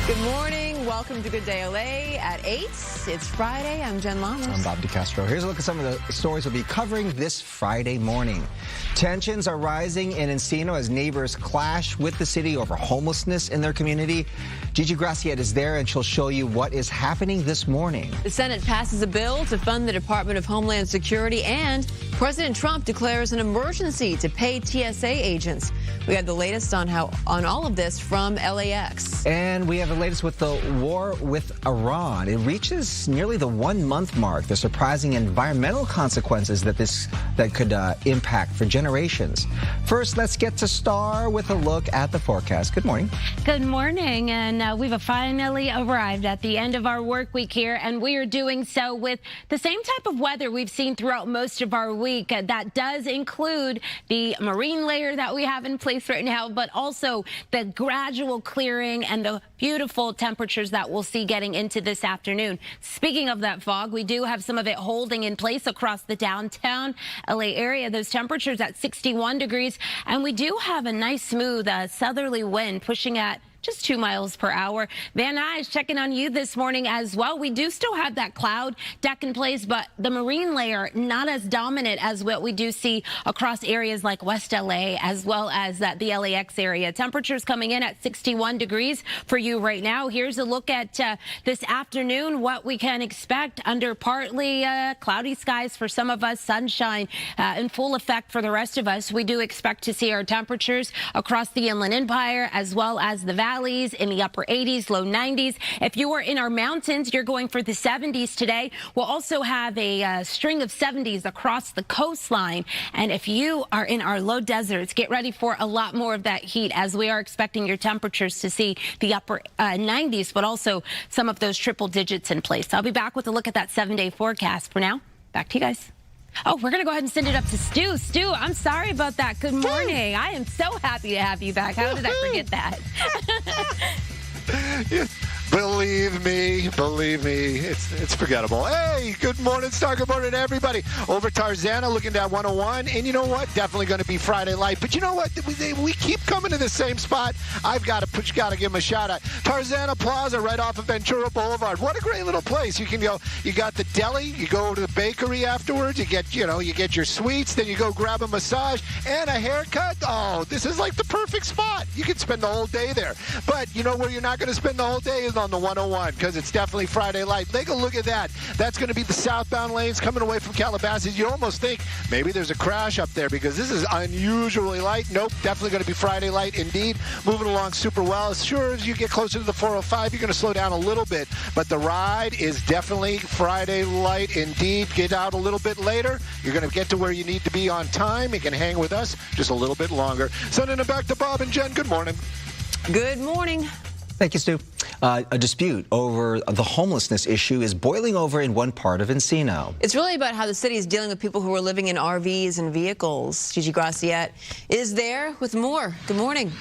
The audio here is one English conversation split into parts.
Good morning. Welcome to Good Day LA at 8. It's Friday. I'm Jen Lamas. I'm Bob DeCastro. Here's a look at some of the stories we'll be covering this Friday morning. Tensions are rising in Encino as neighbors clash with the city over homelessness in their community. Gigi Graciette is there, and she'll show you what is happening this morning. The Senate passes a bill to fund the Department of Homeland Security, and President Trump declares an emergency to pay TSA agents. We have the latest on all of this from LAX. And we have the latest with the war with Iran. It reaches nearly the 1-month mark. The surprising environmental consequences that could impact for generations. First, let's get to Star with a look at the forecast. Good morning. Good morning, and we've finally arrived at the end of our work week here, and we are doing so with the same type of weather we've seen throughout most of our week. That does include the marine layer that we have in place right now, but also the gradual clearing and the beautiful temperatures that we'll see getting into this afternoon. Speaking of that fog, we do have some of it holding in place across the downtown LA area. Those temperatures at 61 degrees, and we do have a nice smooth southerly wind pushing at just 2 miles per hour. Van Nuys checking on you this morning as well. We do still have that cloud deck in place, but the marine layer not as dominant as what we do see across areas like West LA as well as the LAX area. Temperatures coming in at 61 degrees for you right now. Here's a look at this afternoon, what we can expect under partly cloudy skies for some of us, sunshine in full effect for the rest of us. We do expect to see our temperatures across the Inland Empire as well as the valley in the upper 80s, low 90s. If you are in our mountains, you're going for the 70s today. We'll also have a string of 70s across the coastline. And if you are in our low deserts, get ready for a lot more of that heat, as we are expecting your temperatures to see the upper 90s, but also some of those triple digits in place. I'll be back with a look at that 7-day forecast. For now, back to you guys. Oh, we're going to go ahead and send it up to Stu. Stu, I'm sorry about that. Good morning. I am so happy to have you back. How did I forget that? Believe me, it's forgettable. Hey, good morning, Star. Good morning, everybody. Over Tarzana, looking at 101, and you know what? Definitely going to be Friday light. But you know what? We keep coming to the same spot. I've got to give them a shout out. Tarzana Plaza, right off of Ventura Boulevard. What a great little place. You can go. You got the deli. You go to the bakery afterwards. You get your sweets. Then you go grab a massage and a haircut. Oh, this is like the perfect spot. You can spend the whole day there. But you know where you're not going to spend the whole day is on the 101, because it's definitely Friday light. Take a look at that. That's going to be the southbound lanes coming away from Calabasas. You almost think maybe there's a crash up there because this is unusually light. Nope, definitely going to be Friday light indeed. Moving along super well. As sure as you get closer to the 405, you're going to slow down a little bit, but the ride is definitely Friday light indeed. Get out a little bit later. You're going to get to where you need to be on time. You can hang with us just a little bit longer. Sending it back to Bob and Jen. Good morning. Good morning. Thank you, Stu. A dispute over the homelessness issue is boiling over in one part of Encino. It's really about how the city is dealing with people who are living in RVs and vehicles. Gigi Graciette is there with more. Good morning.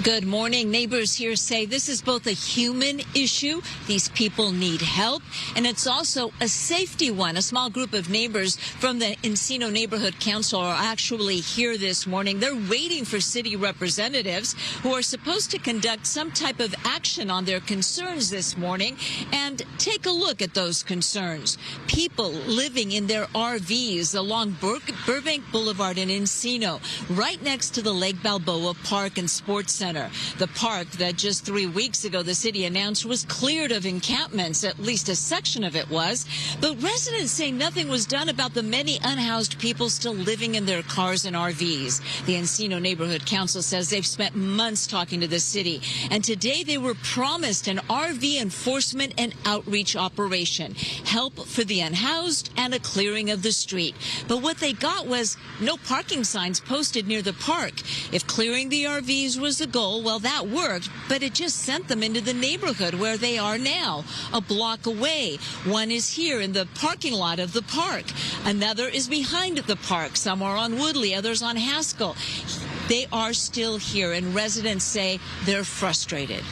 Good morning. Neighbors here say this is both a human issue. These people need help, and it's also a safety one. A small group of neighbors from the Encino Neighborhood Council are actually here this morning. They're waiting for city representatives who are supposed to conduct some type of action on their concerns this morning and take a look at those concerns. People living in their RVs along Burbank Boulevard in Encino, right next to the Lake Balboa Park and Sports Center. The park that just 3 weeks ago the city announced was cleared of encampments, at least a section of it was. But residents say nothing was done about the many unhoused people still living in their cars and RVs. The Encino Neighborhood Council says they've spent months talking to the city, and today they were promised an RV enforcement and outreach operation, help for the unhoused, and a clearing of the street. But what they got was no parking signs posted near the park. If clearing the RVs was the goal, well, that worked, but it just sent them into the neighborhood where they are now, a block away. One is here in the parking lot of the park. Another is behind the park. Some are on Woodley, others on Haskell. They are still here, and residents say they're frustrated.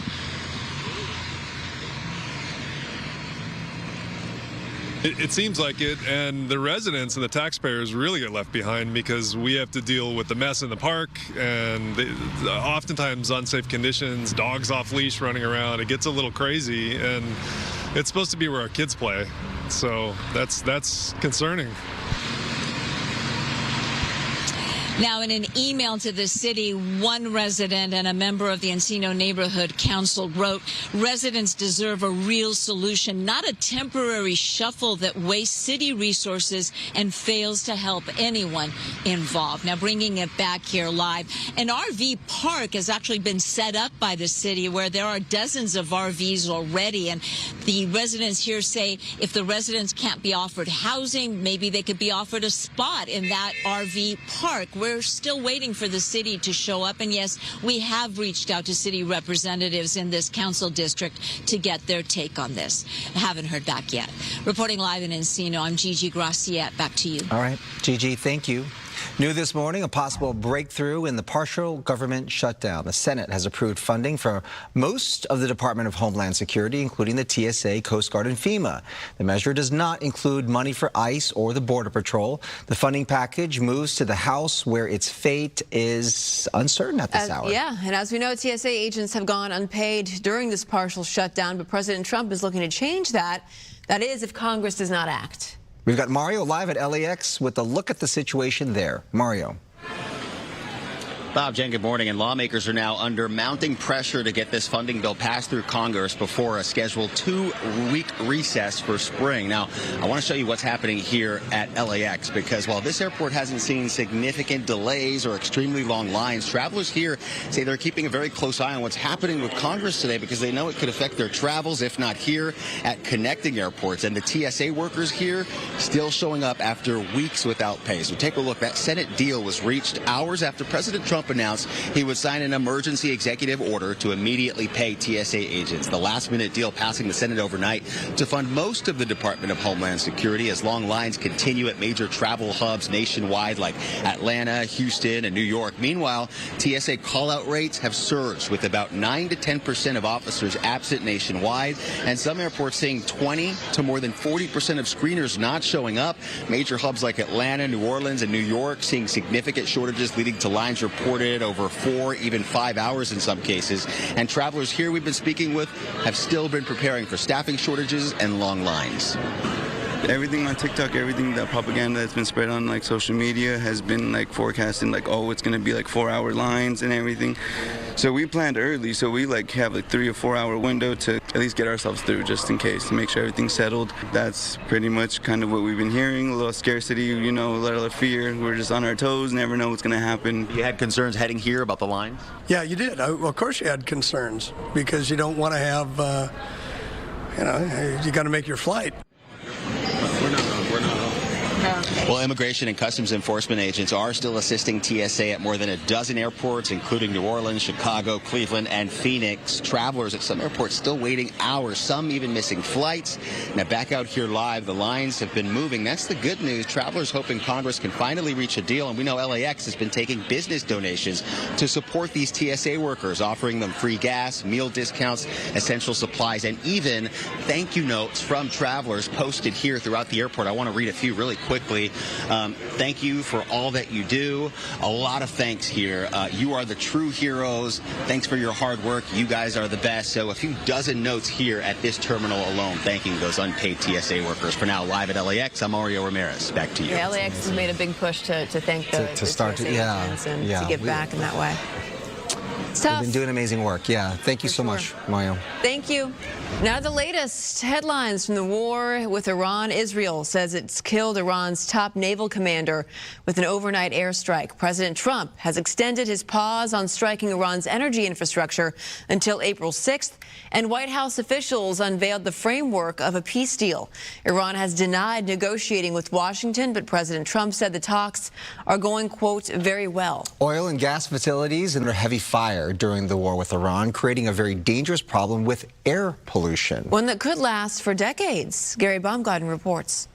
It seems like it, and the residents and the taxpayers really get left behind because we have to deal with the mess in the park and oftentimes unsafe conditions, dogs off leash running around. It gets a little crazy, and it's supposed to be where our kids play. So that's concerning. Now, in an email to the city, one resident and a member of the Encino Neighborhood Council wrote, residents deserve a real solution, not a temporary shuffle that wastes city resources and fails to help anyone involved. Now, bringing it back here live, an RV park has actually been set up by the city where there are dozens of RVs already. And the residents here say if the residents can't be offered housing, maybe they could be offered a spot in that RV park. We're still waiting for the city to show up. And yes, we have reached out to city representatives in this council district to get their take on this. I haven't heard back yet. Reporting live in Encino, I'm Gigi Graciette. Back to you. All right, Gigi, thank you. New this morning, a possible breakthrough in the partial government shutdown. The Senate has approved funding for most of the Department of Homeland Security, including the TSA, Coast Guard, and FEMA. The measure does not include money for ICE or the Border Patrol. The funding package moves to the House, where its fate is uncertain at this hour. Yeah, and as we know, TSA agents have gone unpaid during this partial shutdown, but President Trump is looking to change that. That is, if Congress does not act. We've got Mario live at LAX with a look at the situation there. Mario. Bob, Jen, good morning. And lawmakers are now under mounting pressure to get this funding bill passed through Congress before a scheduled 2-week recess for spring. Now, I want to show you what's happening here at LAX, because while this airport hasn't seen significant delays or extremely long lines, travelers here say they're keeping a very close eye on what's happening with Congress today, because they know it could affect their travels, if not here at connecting airports. And the TSA workers here still showing up after weeks without pay. So take a look. That Senate deal was reached hours after President Trump announced he would sign an emergency executive order to immediately pay TSA agents. The last-minute deal passing the Senate overnight to fund most of the Department of Homeland Security as long lines continue at major travel hubs nationwide like Atlanta, Houston, and New York. Meanwhile, TSA call-out rates have surged, with about 9 to 10% of officers absent nationwide, and some airports seeing 20 to more than 40% of screeners not showing up. Major hubs like Atlanta, New Orleans, and New York seeing significant shortages, leading to lines reported over 4, even 5 hours in some cases. And travelers here we've been speaking with have still been preparing for staffing shortages and long lines. Everything on TikTok, everything, that propaganda that's been spread on like social media has been like forecasting like, oh, it's going to be like 4-hour lines and everything. So we planned early, so we like have a 3 or 4 hour window to at least get ourselves through, just in case, to make sure everything's settled. That's pretty much kind of what we've been hearing. A little scarcity, you know, a little fear. We're just on our toes, never know what's going to happen. You had concerns heading here about the lines? Yeah, you did. Well, of course you had concerns, because you don't want to have, you got to make your flight. Well, immigration and customs enforcement agents are still assisting TSA at more than a dozen airports, including New Orleans, Chicago, Cleveland, and Phoenix. Travelers at some airports still waiting hours, some even missing flights. Now, back out here live, the lines have been moving. That's the good news. Travelers hoping Congress can finally reach a deal. And we know LAX has been taking business donations to support these TSA workers, offering them free gas, meal discounts, essential supplies, and even thank you notes from travelers posted here throughout the airport. I want to read a few really quickly. Thank you for all that you do. A lot of thanks here. You are the true heroes. Thanks for your hard work. You guys are the best. So a few dozen notes here at this terminal alone, thanking those unpaid TSA workers. For now, live at LAX, I'm Mario Ramirez. Back to you. Yeah, LAX has made a big push to thank the start TSA to agents and to give back in that way. It's tough. They've been doing amazing work. Yeah. Thank you so much, Mario. Thank you. Now the latest headlines from the war with Iran. Israel says it's killed Iran's top naval commander with an overnight airstrike. President Trump has extended his pause on striking Iran's energy infrastructure until April 6th, and White House officials unveiled the framework of a peace deal. Iran has denied negotiating with Washington, but President Trump said the talks are going, quote, very well. Oil and gas facilities under heavy fire during the war with Iran, creating a very dangerous problem with air pollution. One that could last for decades. Gary Baumgarten reports.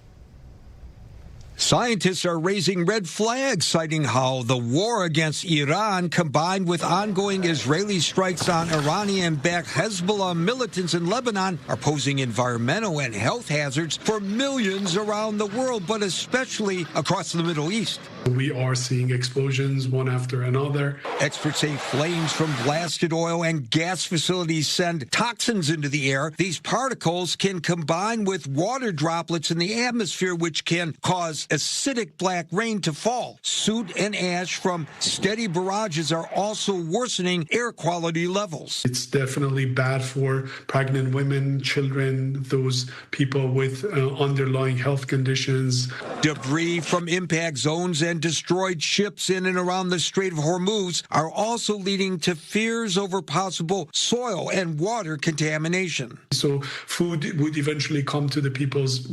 Scientists are raising red flags, citing how the war against Iran, combined with ongoing Israeli strikes on Iranian-backed Hezbollah militants in Lebanon, are posing environmental and health hazards for millions around the world, but especially across the Middle East. We are seeing explosions one after another. Experts say flames from blasted oil and gas facilities send toxins into the air. These particles can combine with water droplets in the atmosphere, which can cause acidic black rain to fall. Soot and ash from steady barrages are also worsening air quality levels. It's definitely bad for pregnant women, children, those people with underlying health conditions. Debris from impact zones and destroyed ships in and around the Strait of Hormuz are also leading to fears over possible soil and water contamination. So food would eventually come to the people's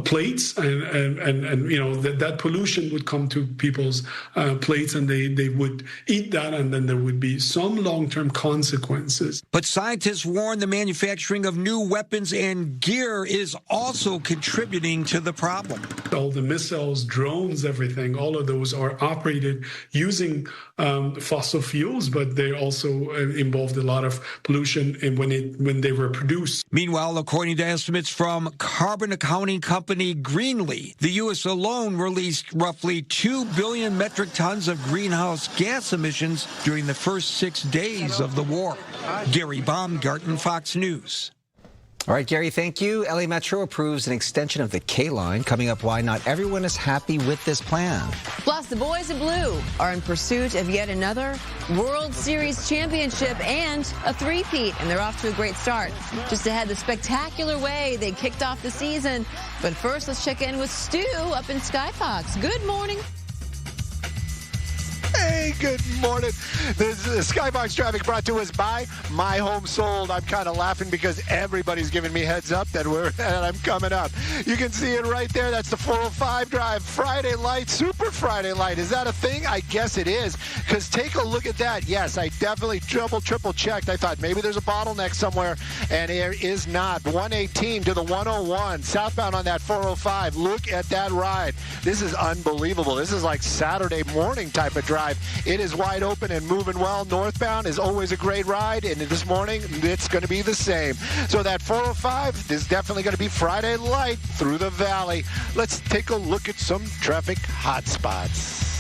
plates, and you know that pollution would come to people's plates, and they would eat that, and then there would be some long-term consequences. But scientists warn the manufacturing of new weapons and gear is also contributing to the problem. All the missiles, drones, everything, all of those are operated using fossil fuels, but they also involved a lot of pollution when they were produced. Meanwhile, according to estimates from carbon accounting company Greenly, the U.S. alone released roughly 2 billion metric tons of greenhouse gas emissions during the first 6 days of the war. Gary Baumgarten, Fox News. All right, Gary, thank you. LA Metro approves an extension of the K-line. Coming up, why not everyone is happy with this plan. Plus, the boys in blue are in pursuit of yet another World Series championship and a three-peat, and they're off to a great start. Just ahead, the spectacular way they kicked off the season. But first, let's check in with Stu up in Skyfox. Good morning. Hey, good morning. This is Skybox traffic brought to us by My Home Sold. I'm kind of laughing because everybody's giving me heads up that I'm coming up. You can see it right there. That's the 405 drive. Friday light, Super Friday light. Is that a thing? I guess it is, because take a look at that. Yes, I definitely triple checked. I thought maybe there's a bottleneck somewhere, and there is not. 118 to the 101, southbound on that 405. Look at that ride. This is unbelievable. This is like Saturday morning type of drive. It is wide open and moving well. Northbound is always a great ride, and this morning it's going to be the same. So that 405 is definitely going to be Friday light through the valley. Let's take a look at some traffic hotspots.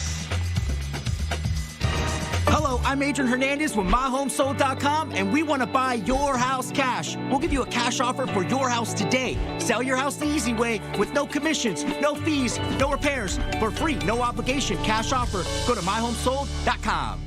Hello, I'm Adrian Hernandez with MyHomeSold.com, and we want to buy your house cash. We'll give you a cash offer for your house today. Sell your house the easy way with no commissions, no fees, no repairs. For free, no obligation cash offer. Go to MyHomeSold.com.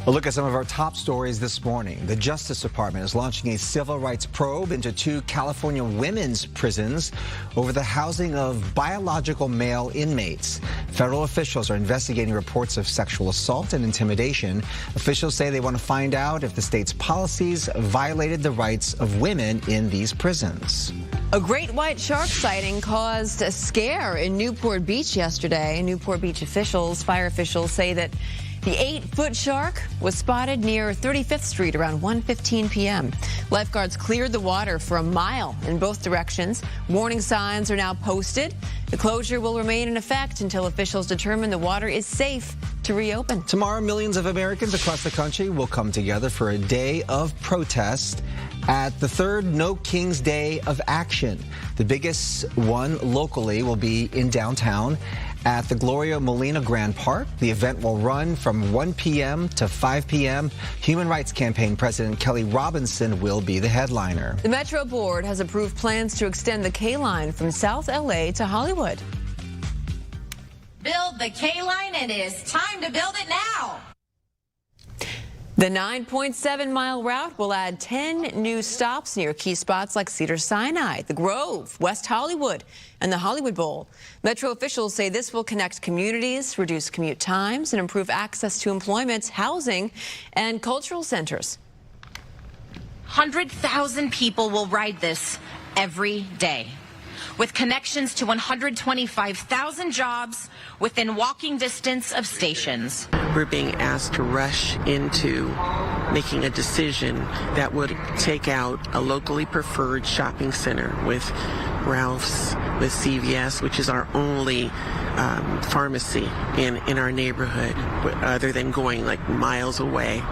A look at some of our top stories this morning. The Justice Department is launching a civil rights probe into 2 California women's prisons over the housing of biological male inmates. Federal officials are investigating reports of sexual assault and intimidation. Officials say they want to find out if the state's policies violated the rights of women in these prisons. A great white shark sighting caused a scare in Newport Beach yesterday. Newport Beach fire officials say that the 8-foot shark was spotted near 35th Street around 1:15 p.m. Lifeguards cleared the water for a mile in both directions. Warning signs are now posted. The closure will remain in effect until officials determine the water is safe to reopen. Tomorrow, millions of Americans across the country will come together for a day of protest at the 3rd No Kings Day of Action. The biggest one locally will be in downtown at the Gloria Molina Grand Park. The event will run from 1 p.m. to 5 p.m. Human Rights Campaign President Kelly Robinson will be the headliner. The Metro Board has approved plans to extend the K-line from South L.A. to Hollywood. Build the K-line, and it is time to build it now. The 9.7-mile route will add 10 new stops near key spots like Cedars-Sinai, the Grove, West Hollywood, and the Hollywood Bowl. Metro officials say this will connect communities, reduce commute times, and improve access to employment, housing, and cultural centers. 100,000 people will ride this every day, with connections to 125,000 jobs within walking distance of stations. We're being asked to rush into making a decision that would take out a locally preferred shopping center with Ralph's, with CVS, which is our only pharmacy in our neighborhood, other than going like miles away.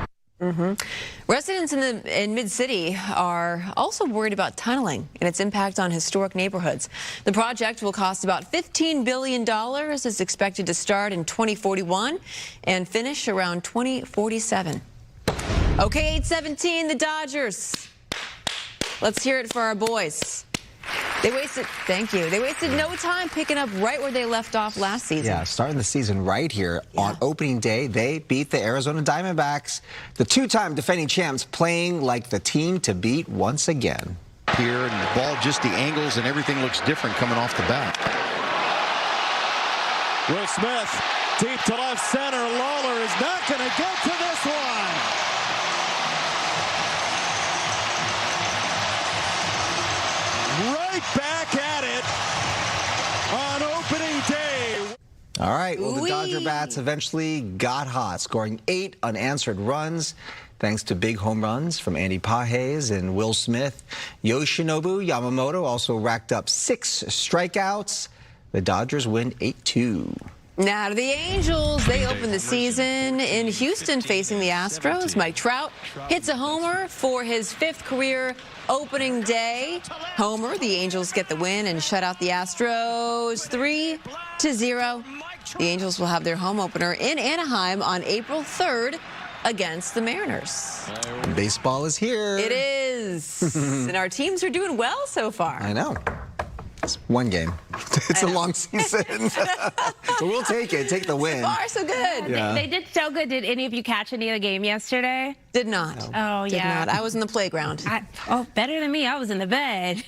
Residents in Mid-City are also worried about tunneling and its impact on historic neighborhoods. The project will cost about $15 billion. It's expected to start in 2041 and finish around 2047. Okay, 8:17, the Dodgers. Let's hear it for our boys. They wasted no time picking up right where they left off last season. Yeah, starting the season right here on opening day. They beat the Arizona Diamondbacks, the 2-time defending champs, playing like the team to beat once again. Here, and the ball, just the angles and everything looks different coming off the bat. Will Smith, deep to left center. Lawler is not going to get to this one. Right back at it on opening day. All right, well, the Dodger bats eventually got hot, scoring 8 unanswered runs thanks to big home runs from Andy Pages and Will Smith. Yoshinobu Yamamoto also racked up 6 strikeouts. The Dodgers win 8-2. Now to the Angels. They opened the season in Houston facing the Astros. Mike Trout hits a homer for his 5th career opening day homer. The Angels get the win and shut out the Astros 3-0. The Angels will have their home opener in Anaheim on April 3rd against the Mariners. Baseball is here. It is. And our teams are doing well so far. I know. It's one game. It's a long season. So we'll take it. Take the win. So far, so good. Yeah. They did so good. Did any of you catch any of the game yesterday? Did not. No. Oh, Did yeah. not. I was in the playground. Better than me. I was in the bed.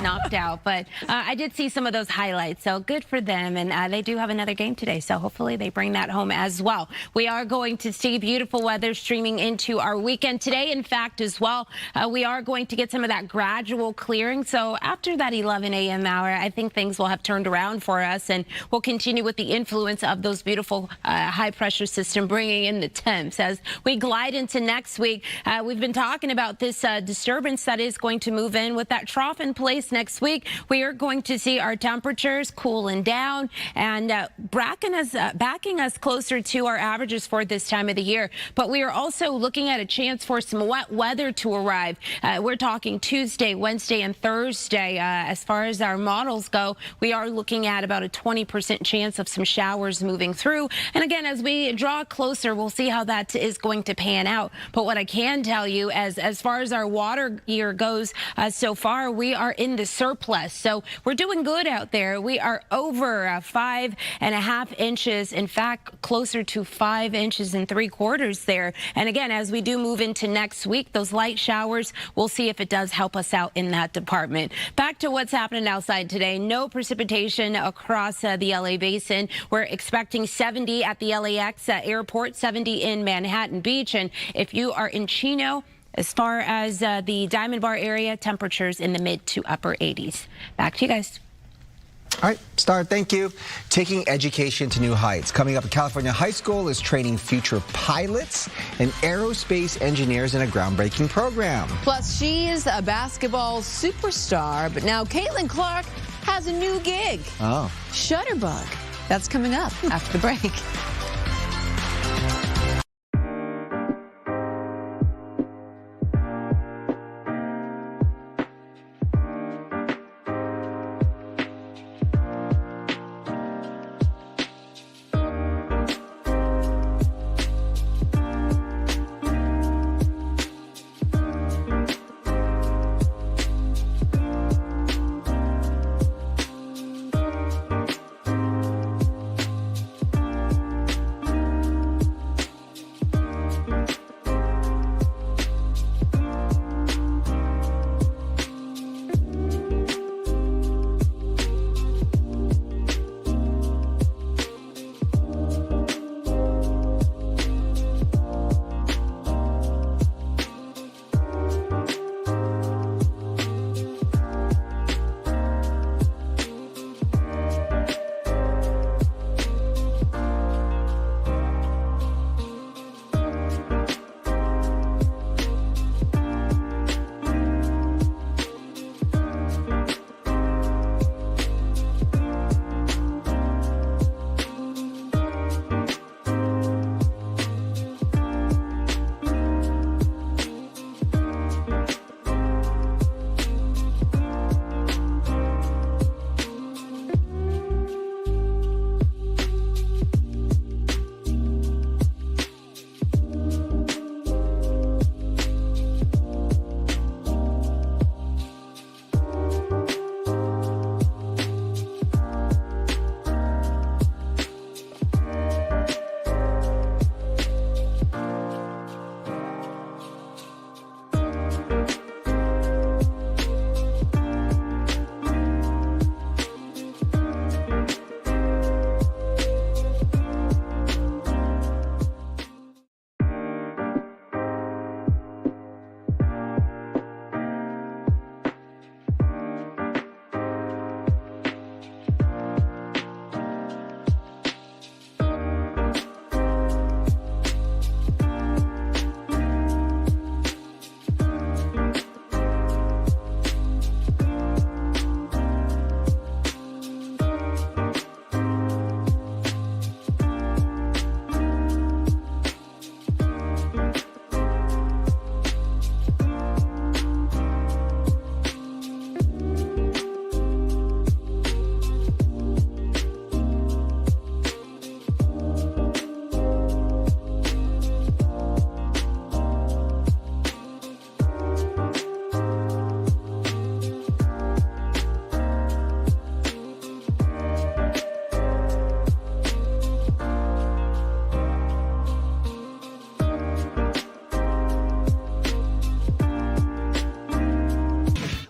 Knocked out. But I did see some of those highlights. So good for them. And they do have another game today. So hopefully they bring that home as well. We are going to see beautiful weather streaming into our weekend today. In fact, as well, we are going to get some of that gradual clearing. So after that 11 a.m. hour, I think things will have turned around for us. And we'll continue with the influence of those beautiful high pressure system bringing in the temps as we glide into next week. We've been talking about this disturbance that is going to move in with that trough in place next week. We are going to see our temperatures cooling down and backing us closer to our averages for this time of the year. But we are also looking at a chance for some wet weather to arrive. We're talking Tuesday, Wednesday, and Thursday as as far as our models go, we are looking at about a 20% chance of some showers moving through. And again, as we draw closer, we'll see how that is going to pan out. But what I can tell you, as far as our water year goes, so far we are in the surplus. So we're doing good out there. We are over 5.5 inches. In fact, closer to 5 inches and 3/4 there. And again, as we do move into next week, those light showers, we'll see if it does help us out in that department. Back to what's happening outside today. No precipitation across the LA basin. We're expecting 70 at the LAX airport, 70 in Manhattan Beach. And if you are in Encino, as far as the Diamond Bar area, temperatures in the mid to upper 80s. Back to you guys. All right, Star, thank you. Taking education to new heights. Coming up, California High School is training future pilots and aerospace engineers in a groundbreaking program. Plus, she's a basketball superstar, but now Caitlin Clark has a new gig. Oh. Shutterbug. That's coming up after the break.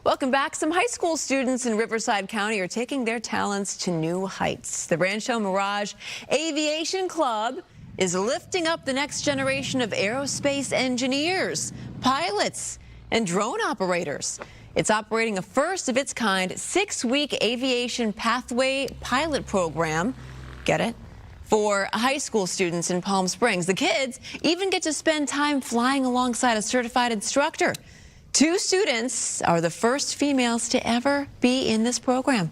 Welcome back. Some high school students in Riverside County are taking their talents to new heights. The Rancho Mirage Aviation Club is lifting up the next generation of aerospace engineers, pilots, and drone operators. It's operating a first-of-its-kind 6-week aviation pathway pilot program. Get it? For high school students in Palm Springs. The kids even get to spend time flying alongside a certified instructor. 2 students are the first females to ever be in this program.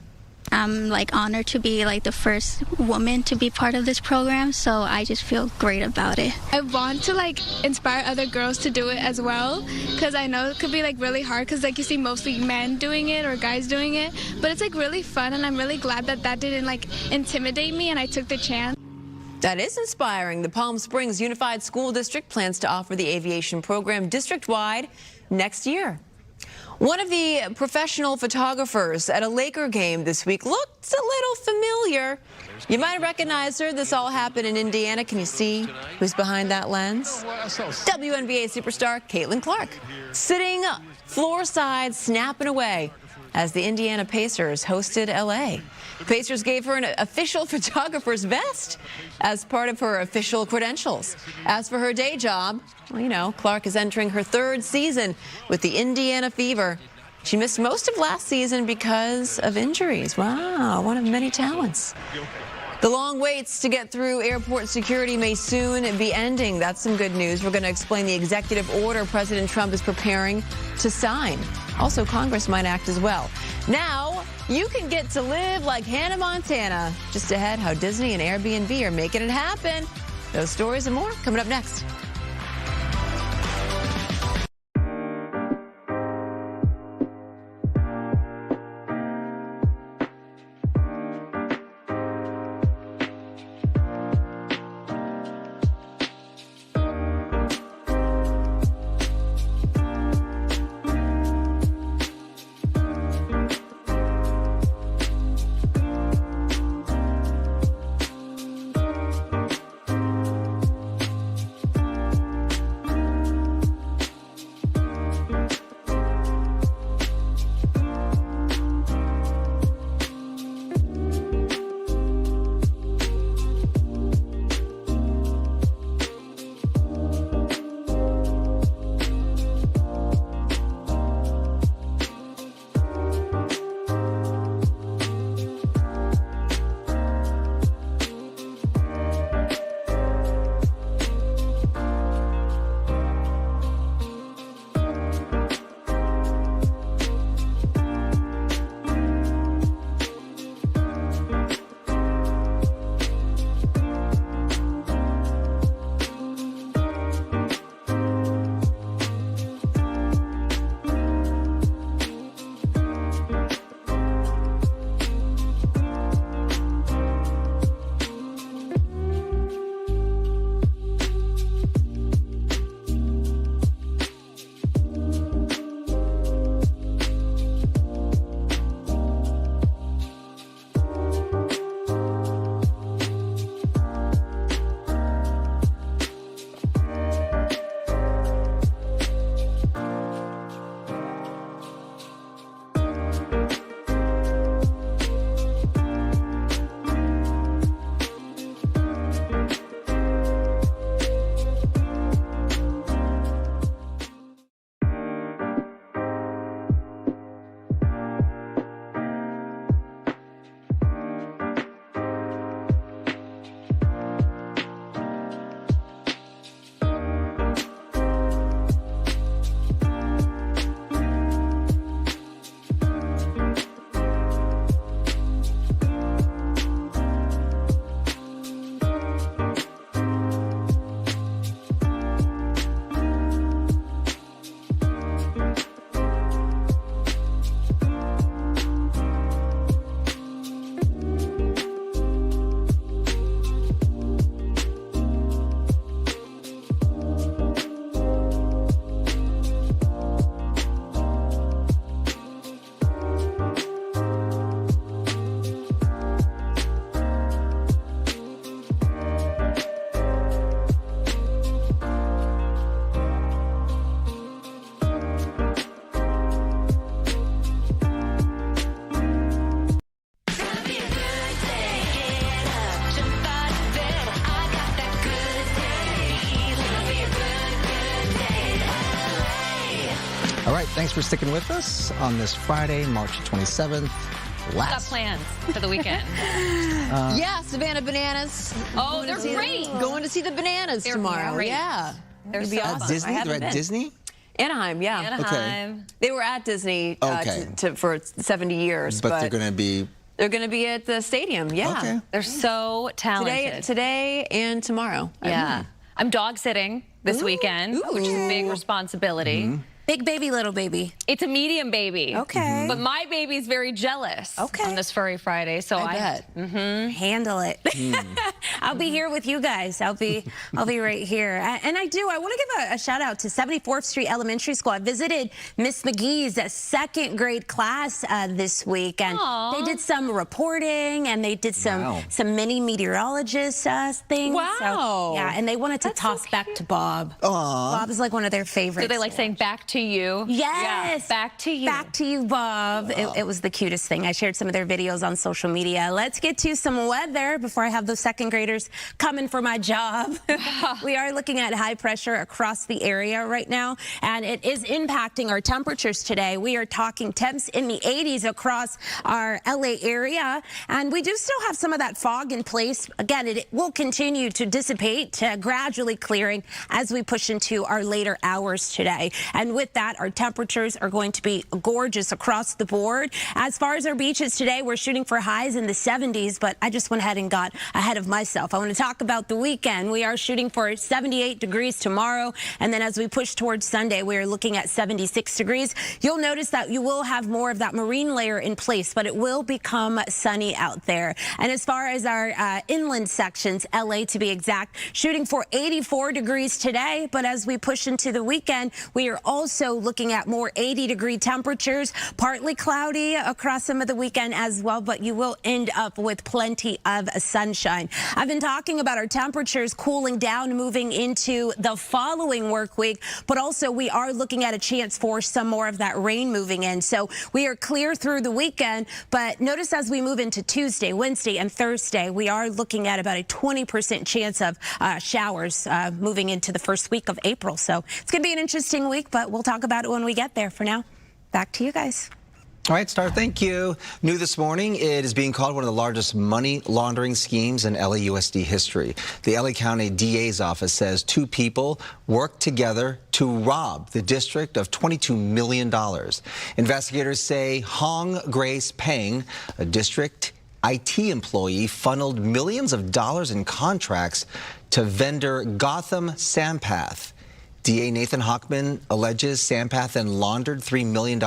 I'm like honored to be like the first woman to be part of this program, so I just feel great about it. I want to like inspire other girls to do it as well, because I know it could be like really hard, because like you see mostly men doing it or guys doing it, but it's like really fun, and I'm really glad that that didn't like intimidate me and I took the chance. That is inspiring. The Palm Springs Unified School District plans to offer the aviation program district-wide next year. One of the professional photographers at a Laker game this week looked a little familiar. You might recognize her. This all happened in Indiana. Can you see who's behind that lens? WNBA superstar Caitlin Clark, sitting floor-side, snapping away as the Indiana Pacers hosted LA. The Pacers gave her an official photographer's vest as part of her official credentials. As for her day job, well, you know, Clark is entering her 3rd season with the Indiana Fever. She missed most of last season because of injuries. Wow, one of many talents. The long waits to get through airport security may soon be ending. That's some good news. We're going to explain the executive order President Trump is preparing to sign. Also, Congress might act as well. Now, you can get to live like Hannah Montana. Just ahead, how Disney and Airbnb are making it happen. Those stories and more coming up next. All right, thanks for sticking with us on this Friday, March 27th. Got plans for the weekend. Yeah, Savannah Bananas. Oh, they're great. Going to see the Bananas tomorrow. Great. Yeah. They're so At Disney? They're at Disney? Anaheim, yeah. Anaheim. Okay. They were at Disney for 70 years. But they're going to be They're going to be at the stadium. Yeah. Okay. They're so talented. Today and tomorrow. Yeah. I'm dog sitting this weekend, which is a big responsibility. Big baby, little baby. It's a medium baby. Okay. But my baby's very jealous on this Furry Friday. So I bet. Handle it. I'll be here with you guys. I'll be right here. And I want to give a shout out to 74th Street Elementary School. I visited Miss McGee's second grade class this week, and they did some reporting and they did some mini meteorologist things. Wow. So, yeah, and they wanted to toss back to Bob. Bob is like one of their favorites. Do they like saying back to you? Yes. Yeah, back to you. Back to you, Bob. It was the cutest thing. I shared some of their videos on social media. Let's get to some weather before I have those second graders coming for my job. We are looking at high pressure across the area right now, and it is impacting our temperatures today. We are talking temps in the 80s across our LA area, and we do still have some of that fog in place. Again, it will continue to dissipate, gradually clearing as we push into our later hours today. And with that, our temperatures are going to be gorgeous across the board. As far as our beaches today, we're shooting for highs in the 70s, but I just went ahead and got ahead of myself. I want to talk about the weekend. We are shooting for 78 degrees tomorrow, and then as we push towards Sunday, we are looking at 76 degrees. You'll notice that you will have more of that marine layer in place, but it will become sunny out there. And as far as our inland sections, LA to be exact, shooting for 84 degrees today, but as we push into the weekend, we are also looking at more 80-degree temperatures, partly cloudy across some of the weekend as well, but you will end up with plenty of sunshine. I've been talking about our temperatures cooling down, moving into the following work week, but also we are looking at a chance for some more of that rain moving in. So we are clear through the weekend, but notice as we move into Tuesday, Wednesday, and Thursday, we are looking at about a 20% chance of showers moving into the first week of April. So it's going to be an interesting week, but we'll talk about it when we get there. For now, back to you guys. All right, Star, thank you. New this morning, it is being called one of the largest money laundering schemes in LAUSD history. The LA County DA's office says two people worked together to rob the district of $22 million. Investigators say Hong Grace Peng, a district IT employee, funneled millions of dollars in contracts to vendor Gotham Sampath. DA Nathan Hochman alleges Sampath then laundered $3 million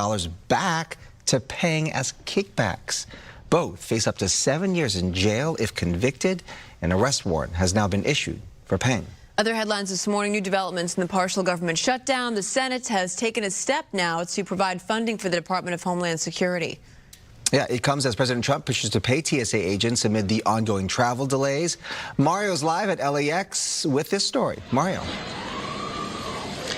back to Peng as kickbacks. Both face up to 7 years in jail if convicted. An arrest warrant has now been issued for Peng. Other headlines this morning, new developments in the partial government shutdown. The Senate has taken a step now to provide funding for the Department of Homeland Security. Yeah, it comes as President Trump pushes to pay TSA agents amid the ongoing travel delays. Mario's live at LAX with this story. Mario.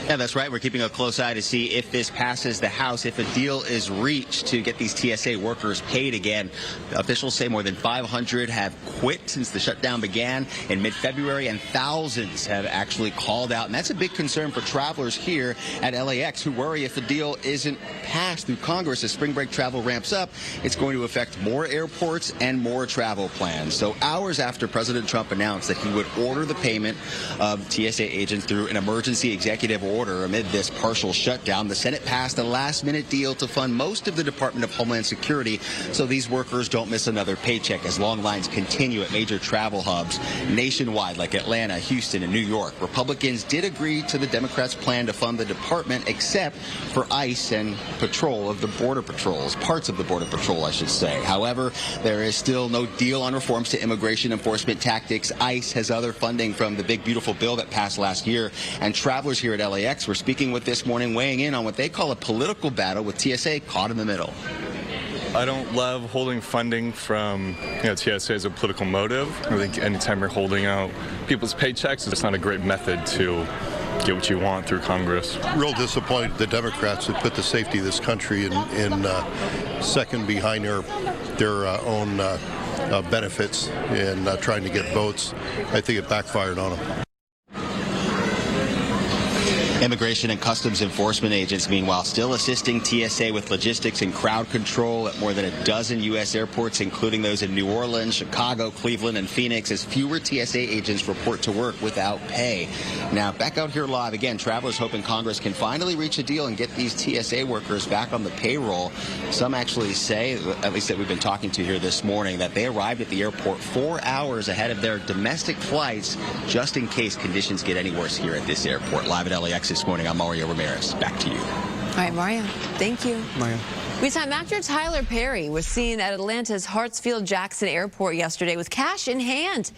Yeah, that's right. We're keeping a close eye to see if this passes the House, if a deal is reached to get these TSA workers paid again. Officials say more than 500 have quit since the shutdown began in mid-February, and thousands have actually called out. And that's a big concern for travelers here at LAX who worry if the deal isn't passed through Congress as spring break travel ramps up, it's going to affect more airports and more travel plans. So hours after President Trump announced that he would order the payment of TSA agents through an emergency executive order amid this partial shutdown, the Senate passed a last-minute deal to fund most of the Department of Homeland Security so these workers don't miss another paycheck as long lines continue at major travel hubs nationwide like Atlanta, Houston, and New York. Republicans did agree to the Democrats' plan to fund the department except for ICE and patrol of the Border Patrols, parts of the Border Patrol, I should say. However, there is still no deal on reforms to immigration enforcement tactics. ICE has other funding from the big, beautiful bill that passed last year, and travelers here at LAX were speaking with this morning, weighing in on what they call a political battle with TSA caught in the middle. I don't love holding funding from TSA as a political motive. I think anytime you're holding out people's paychecks, it's not a great method to get what you want through Congress. Real disappointed the Democrats have put the safety of this country in second behind their own benefits and trying to get votes. I think it backfired on them. Immigration and Customs Enforcement agents, meanwhile, still assisting TSA with logistics and crowd control at more than a dozen U.S. airports, including those in New Orleans, Chicago, Cleveland, and Phoenix, as fewer TSA agents report to work without pay. Now, back out here live again, travelers hoping Congress can finally reach a deal and get these TSA workers back on the payroll. Some actually say, at least that we've been talking to here this morning, that they arrived at the airport 4 hours ahead of their domestic flights just in case conditions get any worse here at this airport. Live at LAX this morning, I'm Mario Ramirez. Back to you. All right, Mario. Thank you. Mario. Meantime, actor Tyler Perry was seen at Atlanta's Hartsfield-Jackson Airport yesterday with cash in hand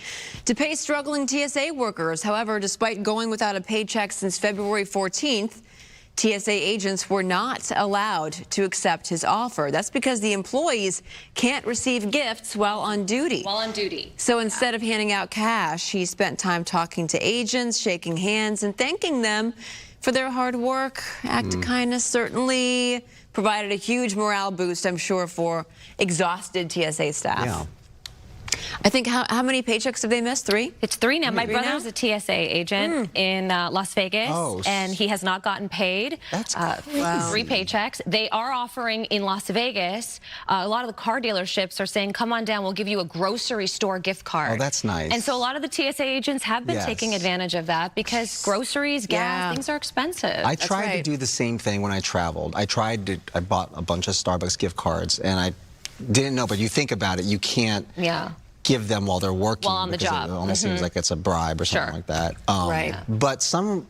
to pay struggling TSA workers. However, despite going without a paycheck since February 14th, TSA agents were not allowed to accept his offer. That's because the employees can't receive gifts while on duty. So instead of handing out cash, he spent time talking to agents, shaking hands, and thanking them for their hard work. Act of kindness certainly provided a huge morale boost, I'm sure, for exhausted TSA staff. Yeah. I think, how many paychecks have they missed? 3? It's 3 now. My brother's a TSA agent in Las Vegas, and he has not gotten paid. That's 3 paychecks. They are offering in Las Vegas, a lot of the car dealerships are saying, come on down, we'll give you a grocery store gift card. Oh, that's nice. And so a lot of the TSA agents have been taking advantage of that because groceries, gas, things are expensive. I tried to do the same thing when I traveled. I bought a bunch of Starbucks gift cards, and I didn't know, but you think about it, you can't give them while they're working. While on the job. It almost seems like it's a bribe or something like that. Right. But some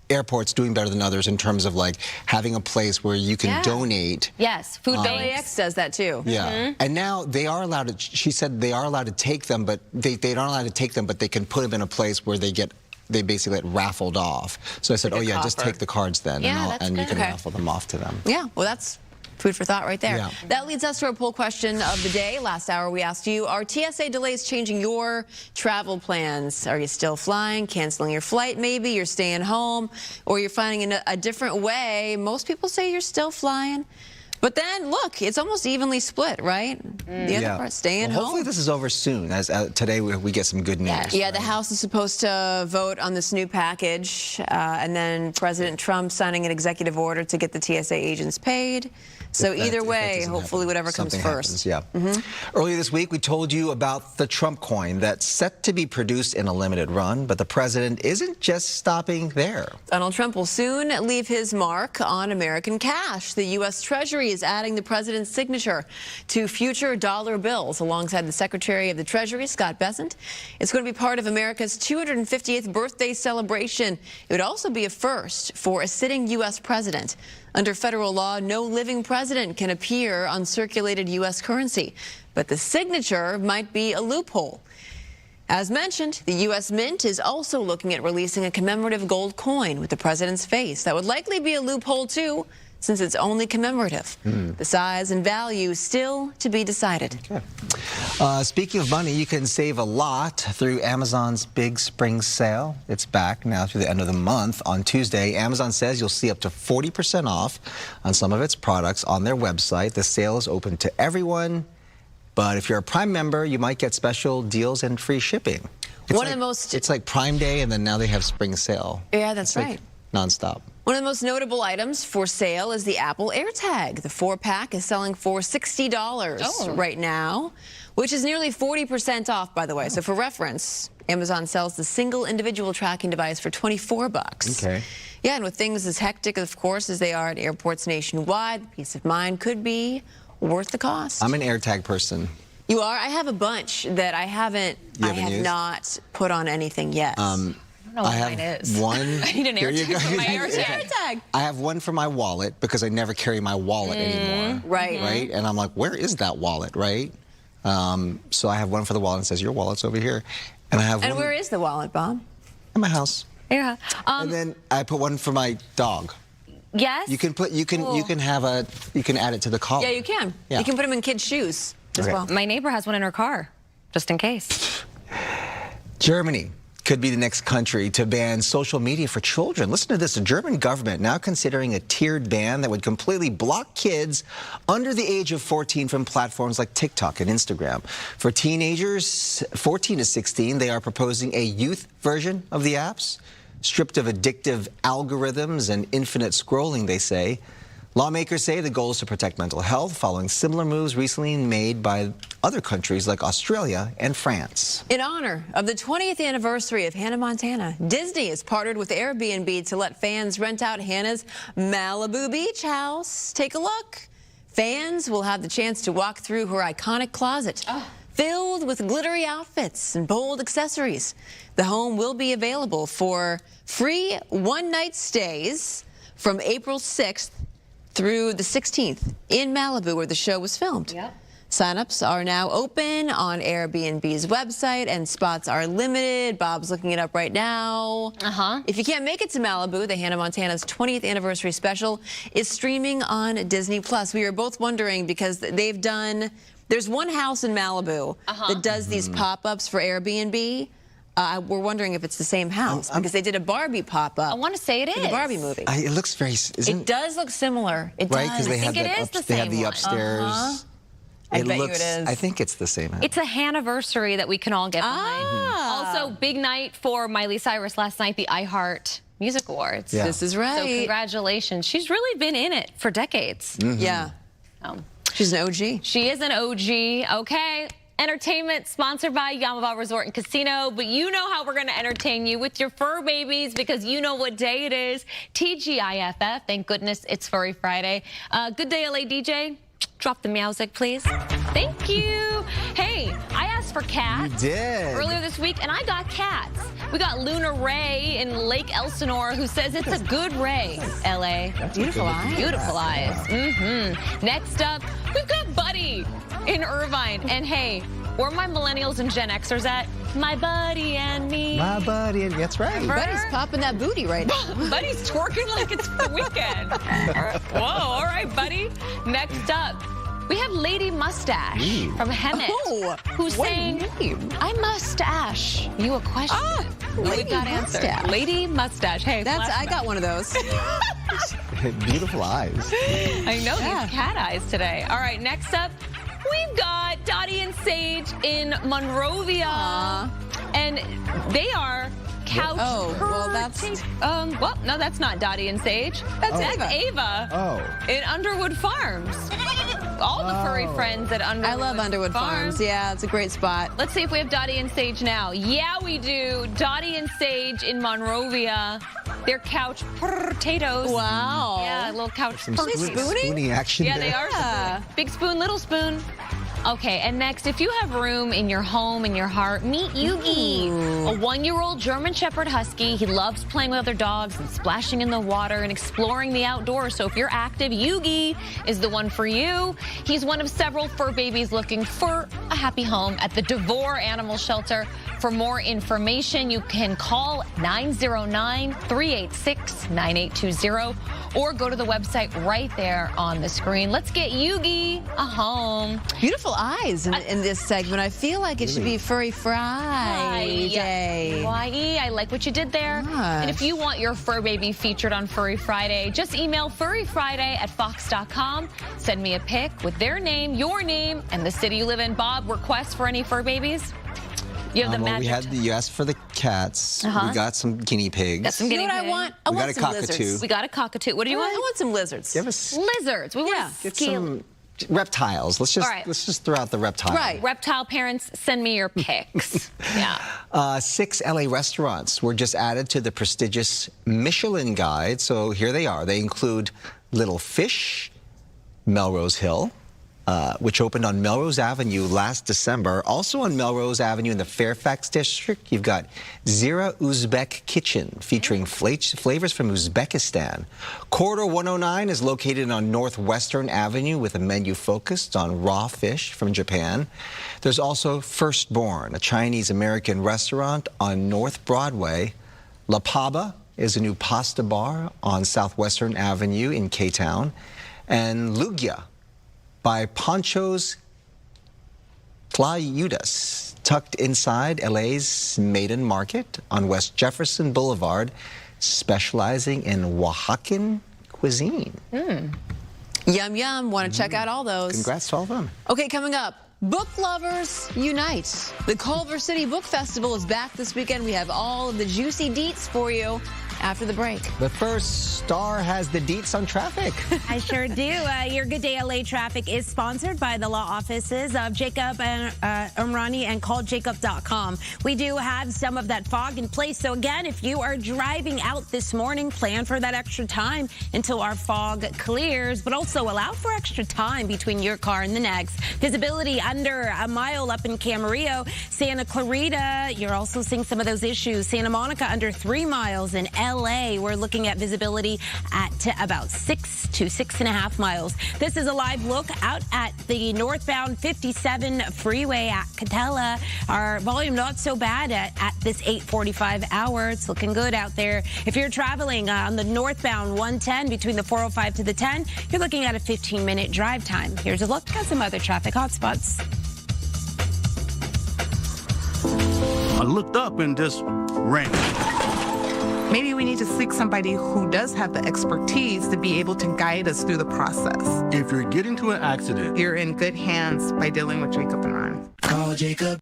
airports doing better than others in terms of like having a place where you can donate. Yes, food banks. LAX does that too. Yeah. And now they are allowed to, she said they are allowed to take them, but they aren't allowed to take them, but they can put them in a place where they basically get raffled off. So I said, just take the cards then, and you can raffle them off to them. Yeah, well, that's food for thought right there. Yeah. That leads us to our poll question of the day. Last hour we asked you, are TSA delays changing your travel plans? Are you still flying, canceling your flight maybe, you're staying home, or you're finding a different way? Most people say you're still flying. But then, look, it's almost evenly split, right? The other part, staying home. Hopefully this is over soon, as today we get some good news. Yeah, the House is supposed to vote on this new package, and then President Trump signing an executive order to get the TSA agents paid. So either way, hopefully whatever comes first. Earlier this week, we told you about the Trump coin that's set to be produced in a limited run, but the president isn't just stopping there. Donald Trump will soon leave his mark on American cash. The U.S. Treasury is adding the president's signature to future dollar bills alongside the Secretary of the Treasury, Scott Bessent. It's going to be part of America's 250th birthday celebration. It would also be a first for a sitting U.S. president. Under federal law, no living president can appear on circulated U.S. currency, but the signature might be a loophole. As mentioned, the U.S. Mint is also looking at releasing a commemorative gold coin with the president's face. That would likely be a loophole, too, since it's only commemorative. The size and value still to be decided. Speaking of money, you can save a lot through Amazon's Big Spring Sale. It's back now through the end of the month. On Tuesday, Amazon says you'll see up to 40% off on some of its products on their website. The sale is open to everyone, but if you're a Prime member, you might get special deals and free shipping. It's like Prime Day, and then now they have Spring Sale. Yeah, that's right. Nonstop. One of the most notable items for sale is the Apple AirTag. The 4-pack is selling for $60 right now, which is nearly 40% off, by the way. So for reference, Amazon sells the single individual tracking device for $24. Okay. Yeah, and with things as hectic, of course, as they are at airports nationwide, the peace of mind could be worth the cost. I'm an AirTag person. You are? I have a bunch that I have not put on anything yet. I have one. I need an AirTag for my AirTag. I have one for my wallet because I never carry my wallet anymore. Right. And I'm like, where is that wallet, right? So I have one for the wallet and it says, your wallet's over here. And I have one. Where is the wallet, Bob? In my house. Yeah. And then I put one for my dog. Yes. You can add it to the collar. Yeah, you can. Yeah. You can put them in kids' shoes as well. My neighbor has one in her car, just in case. Germany could be the next country to ban social media for children. Listen to this. The German government now considering a tiered ban that would completely block kids under the age of 14 from platforms like TikTok and Instagram. For teenagers 14 to 16, they are proposing a youth version of the apps. stripped of addictive algorithms and infinite scrolling, they say. Lawmakers say the goal is to protect mental health, following similar moves recently made by other countries like Australia and France. In honor of the 20th anniversary of Hannah Montana, Disney has partnered with Airbnb to let fans rent out Hannah's Malibu beach house. Take a look. Fans will have the chance to walk through her iconic closet, filled with glittery outfits and bold accessories. The home will be available for free one-night stays from April 6th through the 16th in Malibu, where the show was filmed. Yep. Signups are now open on Airbnb's website, and spots are limited. Bob's looking it up right now. If you can't make it to Malibu, the Hannah Montana's 20th anniversary special is streaming on Disney+. We were both wondering because they've done, there's one house in Malibu that does these pop-ups for Airbnb. We're wondering if it's the same house because they did a Barbie pop-up. I want to say it is. The Barbie movie. It looks very, It does look similar. It right? does. Because they I think have it is the they same have the one. upstairs. I bet looks, you it is. I think it's the same house. It's a Haniversary that we can all get behind. Also, big night for Miley Cyrus last night, the iHeart Music Awards. Yeah. This is right. So congratulations. She's really been in it for decades. Yeah. She's an OG. She is an OG. Okay. Entertainment sponsored by Yamava Resort and Casino, but you know how we're going to entertain you with your fur babies because you know what day it is. TGIFF. Thank goodness it's Furry Friday. Good day, LA DJ. Drop the music, please. Thank you. Hey, I asked for cats You did. earlier this week, and I got cats. We got Luna Ray in Lake Elsinore who says it's a good ray, LA. Beautiful eyes. Beautiful eyes. Next up, we've got Buddy in Irvine. And hey, where are my millennials and Gen Xers at? My buddy and me. My buddy, that's right. Buddy's popping that booty right now. Buddy's twerking like it's the weekend. Whoa, all right, buddy. Next up, we have Lady Mustache from Hemet, who's saying, I mustache you a question. We've got answered. Lady Mustache. Hey, I got one of those. Beautiful eyes. I know, these cat eyes today. All right, next up, we've got Dottie and Sage in Monrovia. And they are couch well, that's... well, no, that's not Dottie and Sage. That's Ava in Underwood Farms. All the furry friends at Underwood I love Underwood Farms. Yeah, it's a great spot. Let's see if we have Dottie and Sage now. Yeah, we do. Dottie and Sage in Monrovia. They're couch potatoes. Wow. Yeah, a little couch Spooning action Yeah, there. they are spooning. Big spoon, little spoon. Okay, and next, if you have room in your home, in your heart, meet Yugi, a 1-year-old German Shepherd Husky. He loves playing with other dogs and splashing in the water and exploring the outdoors. So if you're active, Yugi is the one for you. He's one of several fur babies looking for a happy home at the Devore Animal Shelter. For more information, you can call 909-386-9820 or go to the website right there on the screen. Let's get Yugi a home. Beautiful eyes in this segment. I feel like it should be Furry Friday. I like what you did there. And if you want your fur baby featured on Furry Friday, just email furryfriday@fox.com. Send me a pic with their name, your name, and the city you live in. Bob, requests for any fur babies? You have the magic. You asked for the cats. We got some guinea pigs. Got some guinea pigs. I want? We got a cockatoo. We got a cockatoo. What do you want? I want some lizards. Lizards. We want Get some reptiles. Let's just throw out the reptile. Right. Reptile parents, send me your pics. 6 LA restaurants were just added to the prestigious Michelin guide. So here they are. They include Little Fish, Melrose Hill, which opened on Melrose Avenue last December. Also on Melrose Avenue in the Fairfax district, you've got Zira Uzbek Kitchen, featuring flavors from Uzbekistan. Corridor 109 is located on Northwestern Avenue with a menu focused on raw fish from Japan. There's also Firstborn, a Chinese-American restaurant on North Broadway. La Paba is a new pasta bar on Southwestern Avenue in K-Town. And Lugia by Poncho's Tlayudas, tucked inside LA's Maiden Market on West Jefferson Boulevard, specializing in Oaxacan cuisine. Yum, yum. Want to check out all those. Congrats to all of them. Okay, coming up, Book lovers unite. The Culver City Book Festival is back this weekend. We have all of the juicy deets for you after the break. But first, Star has the deets on traffic. I sure do. Your Good Day LA traffic is sponsored by the law offices of Jacob and Umrani and calljacob.com. We do have some of that fog in place. So again, if you are driving out this morning, plan for that extra time until our fog clears, but also allow for extra time between your car and the next. Visibility under a mile up in Camarillo. Santa Clarita, you're also seeing some of those issues. Santa Monica under 3 miles. In LA, we're looking at visibility at about 6 to 6.5 miles. This is a live look out at the northbound 57 freeway at Catella. Our volume not so bad at this 8:45 hour. It's looking good out there. If you're traveling on the northbound 110 between the 405 to the 10, you're looking at a 15-minute drive time. Here's a look at some other traffic hotspots. I looked up and just ran. Maybe we need to seek somebody who does have the expertise to be able to guide us through the process. If you're getting to an accident, you're in good hands by dealing with Jacob and Ron. Call Jacob.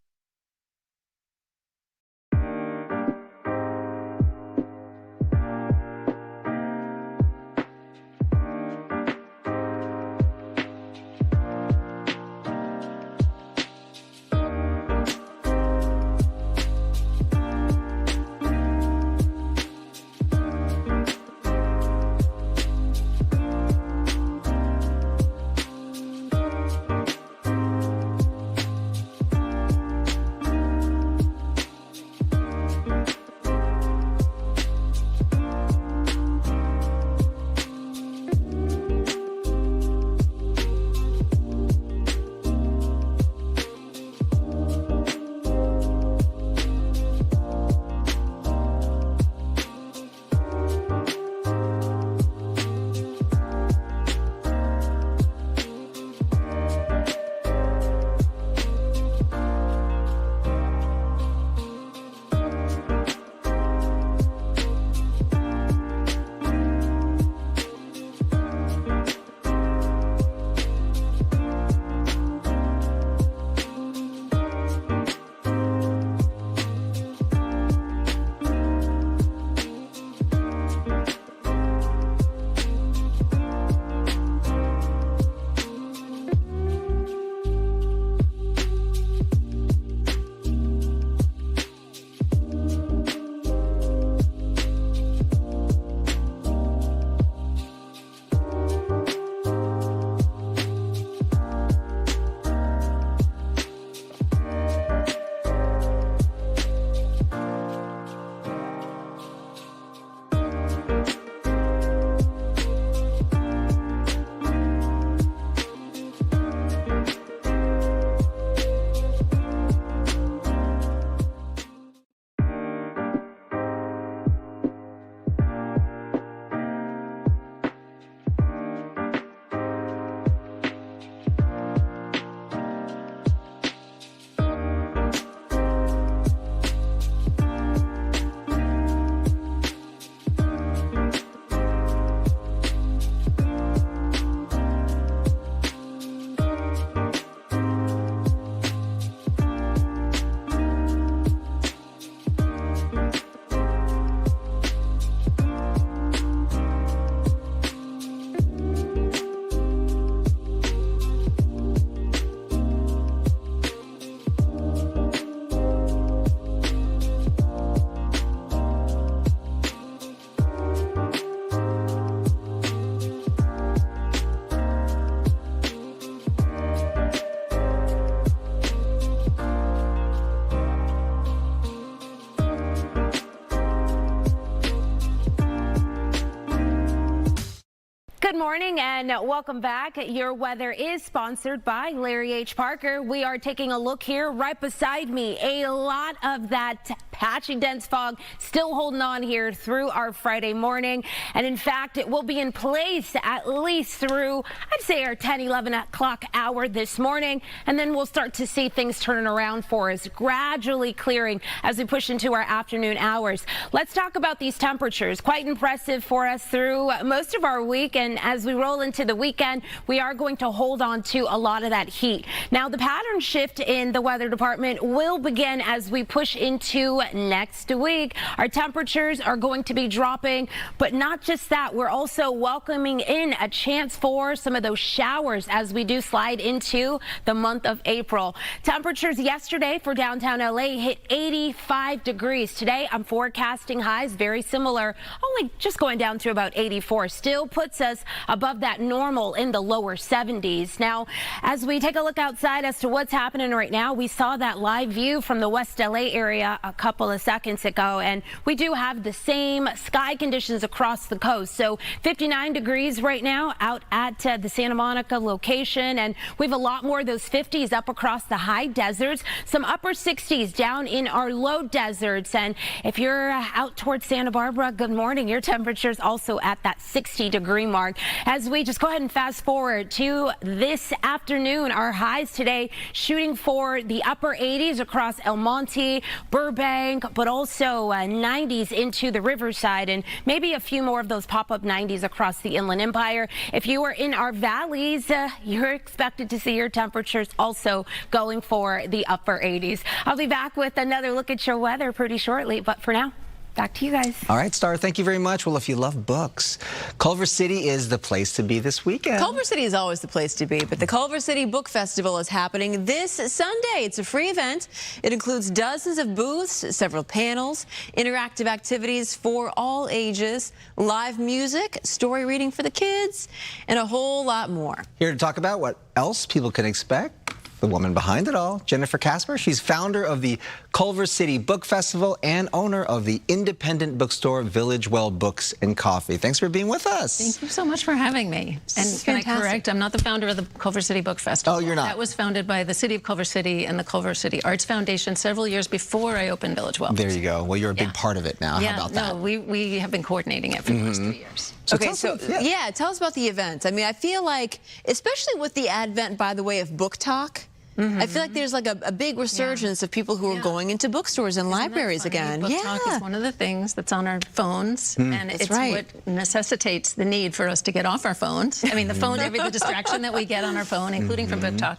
Good morning and welcome back. Your weather is sponsored by Larry H. Parker. We are taking a look here right beside me. A lot of that patchy dense fog still holding on here through our Friday morning. And in fact, it will be in place at least through, I'd say, our 10, 11 o'clock hour this morning. And then we'll start to see things turning around for us, gradually clearing as we push into our afternoon hours. Let's talk about these temperatures. Quite impressive for us through most of our week. And as we roll into the weekend, we are going to hold on to a lot of that heat. Now, the pattern shift in the weather department will begin as we push into next week. Our temperatures are going to be dropping, but not just that. We're also welcoming in a chance for some of those showers as we do slide into the month of April. Temperatures yesterday for downtown LA hit 85 degrees. Today, I'm forecasting highs very similar, only just going down to about 84. Still puts us above that normal in the lower 70s. Now, as we take a look outside as to what's happening right now, we saw that live view from the West LA area a couple of seconds ago, and we do have the same sky conditions across the coast. So 59 degrees right now out at the Santa Monica location, and we have a lot more of those 50s up across the high deserts, some upper 60s down in our low deserts. And if you're out towards Santa Barbara, good morning. Your temperature's also at that 60-degree mark. As we just go ahead and fast forward to this afternoon, our highs today shooting for the upper 80s across El Monte, Burbank, but also 90s into the Riverside, and maybe a few more of those pop-up 90s across the Inland Empire. If you are in our valleys, you're expected to see your temperatures also going for the upper 80s. I'll be back with another look at your weather pretty shortly, but for now, back to you guys. All right, Star, thank you very much. Well, if you love books, Culver City is the place to be this weekend. Culver City is always the place to be, but the Culver City Book Festival is happening this Sunday. It's a free event. It includes dozens of booths, several panels, interactive activities for all ages, live music, story reading for the kids, and a whole lot more. Here to talk about what else people can expect, the woman behind it all, Jennifer Casper. She's founder of the Culver City Book Festival and owner of the independent bookstore Village Well Books and Coffee. Thanks for being with us. Thank you so much for having me. And can I correct, I'm not the founder of the Culver City Book Festival. Oh, you're not? That was founded by the City of Culver City and the Culver City Arts Foundation several years before I opened Village Well. There you go. Well, you're a big part of it now. Yeah, how about that? No, we have been coordinating it for the last 3 years. So okay, so tell us about the event. I mean, I feel like, especially with the advent, by the way, of Book Talk, I feel like there's like a big resurgence of people who are going into bookstores and libraries again. Book Talk is one of the things that's on our phones, and it's what necessitates the need for us to get off our phones. I mean, the phone, the distraction that we get on our phone, including from Book Talk.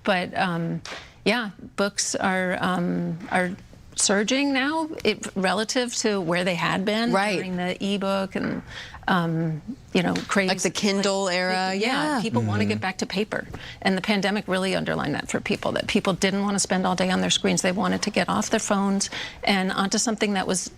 But yeah, books are surging now relative to where they had been during the ebook and craze, like the Kindle era. People want to get back to paper, and the pandemic really underlined that for people, that people didn't want to spend all day on their screens. They wanted to get off their phones and onto something that was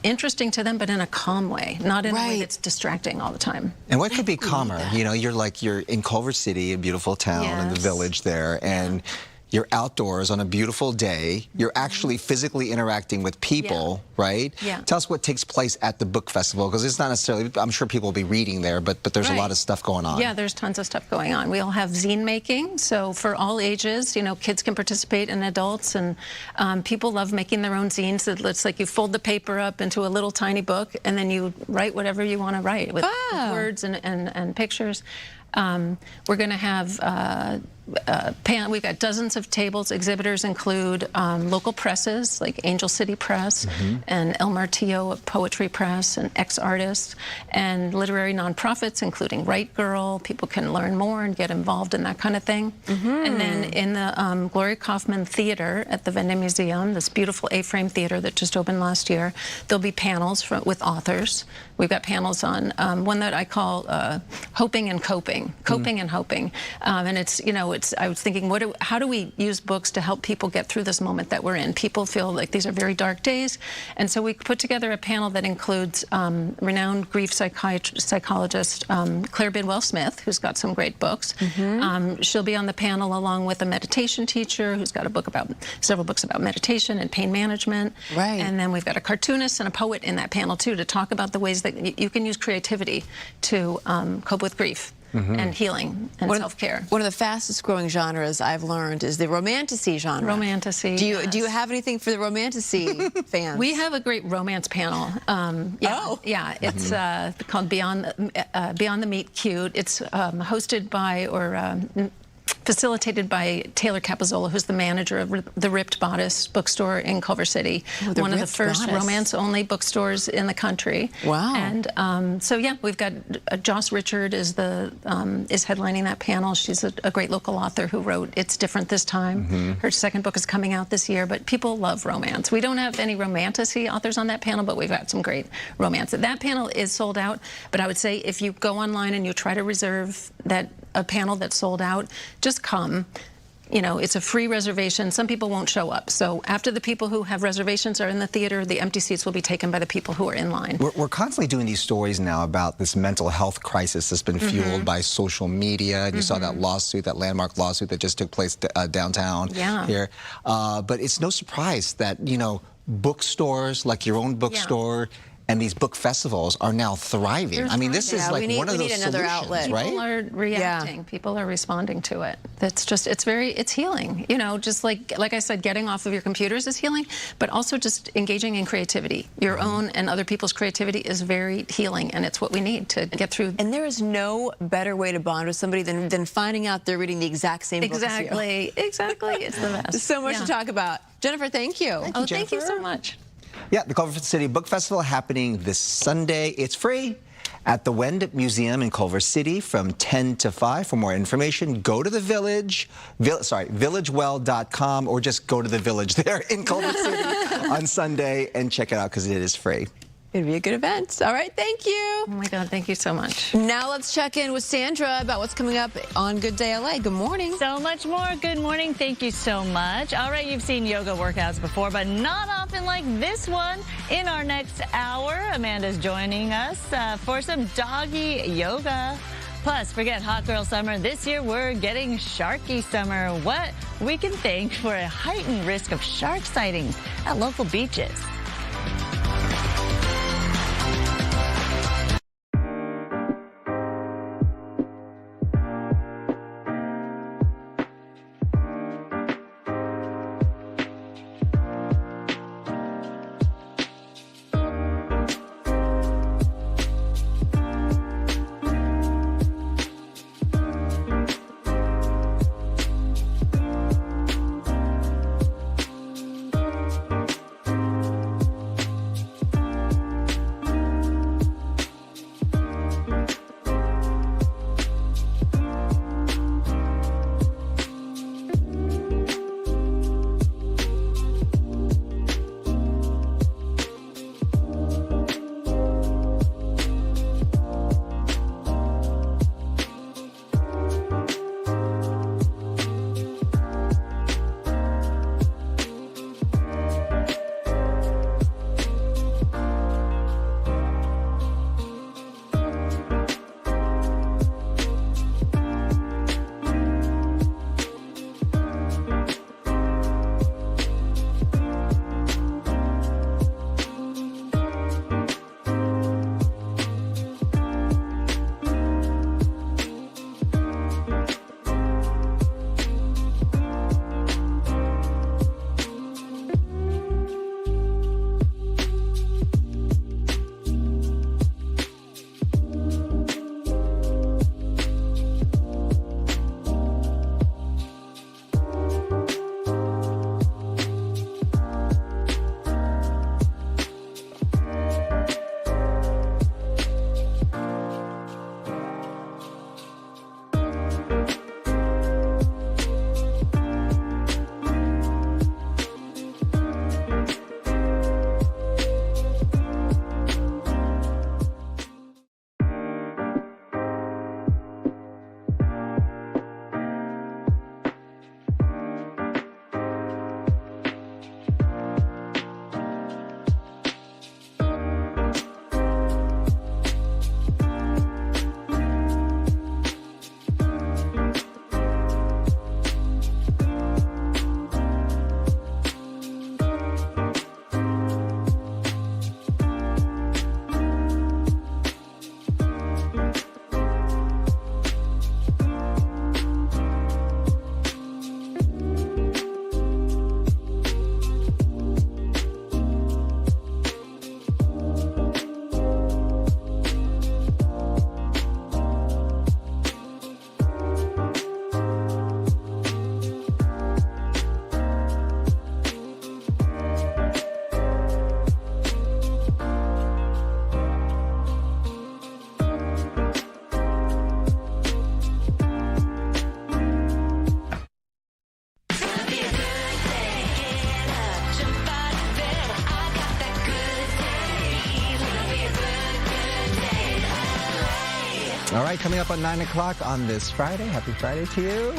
interesting to them, but in a calm way, not in a way that's distracting all the time. And what could be calmer? You know, you're in Culver City, a beautiful town in the village there, and you're outdoors on a beautiful day. You're actually physically interacting with people, right? Yeah. Tell us what takes place at the book festival, because it's not necessarily, I'm sure people will be reading there, but there's a lot of stuff going on. Yeah, there's tons of stuff going on. We'll have zine making, so for all ages, kids can participate and adults, and people love making their own zines. It's like you fold the paper up into a little tiny book, and then you write whatever you want to write with words and pictures. We're going to have we've got dozens of tables. Exhibitors include local presses like Angel City Press and El Martillo Poetry Press and ex-artists, and literary nonprofits including Right Girl. People can learn more and get involved in that kind of thing. And then in the Gloria Kaufman Theater at the Vende Museum, this beautiful A-frame theater that just opened last year, there'll be panels with authors. We've got panels on one that I call Hoping and Coping, Coping and Hoping, and it's I was thinking, how do we use books to help people get through this moment that we're in? People feel like these are very dark days, and so we put together a panel that includes renowned grief psychologist Claire Bidwell-Smith, who's got some great books. She'll be on the panel along with a meditation teacher who's got several books about meditation and pain management. And then we've got a cartoonist and a poet in that panel too, to talk about the ways that you can use creativity to cope with grief. and healing and self-care. One of the fastest growing genres I've learned is the romantasy genre. Romantasy. Do you have anything for the romantasy fans? We have a great romance panel. It's called Beyond the Meet Cute. It's hosted by facilitated by Taylor Capizzola, who's the manager of the Ripped Bodice bookstore in Culver City, one of the first romance-only bookstores in the country. Wow! And we've got Joss Richard is headlining that panel. She's a great local author who wrote It's Different This Time. Her second book is coming out this year. But people love romance. We don't have any romantasy authors on that panel, but we've got some great romance. That panel is sold out. But I would say if you go online and you try to reserve a panel that's sold out, just come. You know, it's a free reservation. Some people won't show up. So after the people who have reservations are in the theater, the empty seats will be taken by the people who are in line. We're constantly doing these stories now about this mental health crisis that's been fueled by social media. And you saw that lawsuit, that landmark lawsuit that just took place downtown here. But it's no surprise that, you know, bookstores like your own bookstore and these book festivals are now thriving. I mean, this is like one of those solutions, right? People are reacting. People are responding to it. It's just, it's healing. You know, just like I said, getting off of your computers is healing, but also just engaging in creativity. Your own and other people's creativity is very healing, and it's what we need to get through. And there is no better way to bond with somebody than finding out they're reading the exact same book as you. Exactly. It's the best. So much to talk about. Jennifer, thank you. Thank you so much. Yeah, the Culver City Book Festival happening this Sunday. It's free at the Wendt Museum in Culver City from 10 to 5. For more information, go to the Village, villagewell.com, or just go to the Village there in Culver City on Sunday and check it out because it is free. It'll be a good event. All right, thank you. Oh my God, thank you so much. Now let's check in with Sandra about what's coming up on Good Day LA. Good morning. So much more. Good morning. Thank you so much. All right, you've seen yoga workouts before, but not often like this one. In our next hour, Amanda's joining us for some doggy yoga. Plus, forget hot girl summer. This year, we're getting sharky summer. What we can thank for a heightened risk of shark sightings at local beaches. All right, coming up on 9 o'clock on this Friday. Happy Friday to you.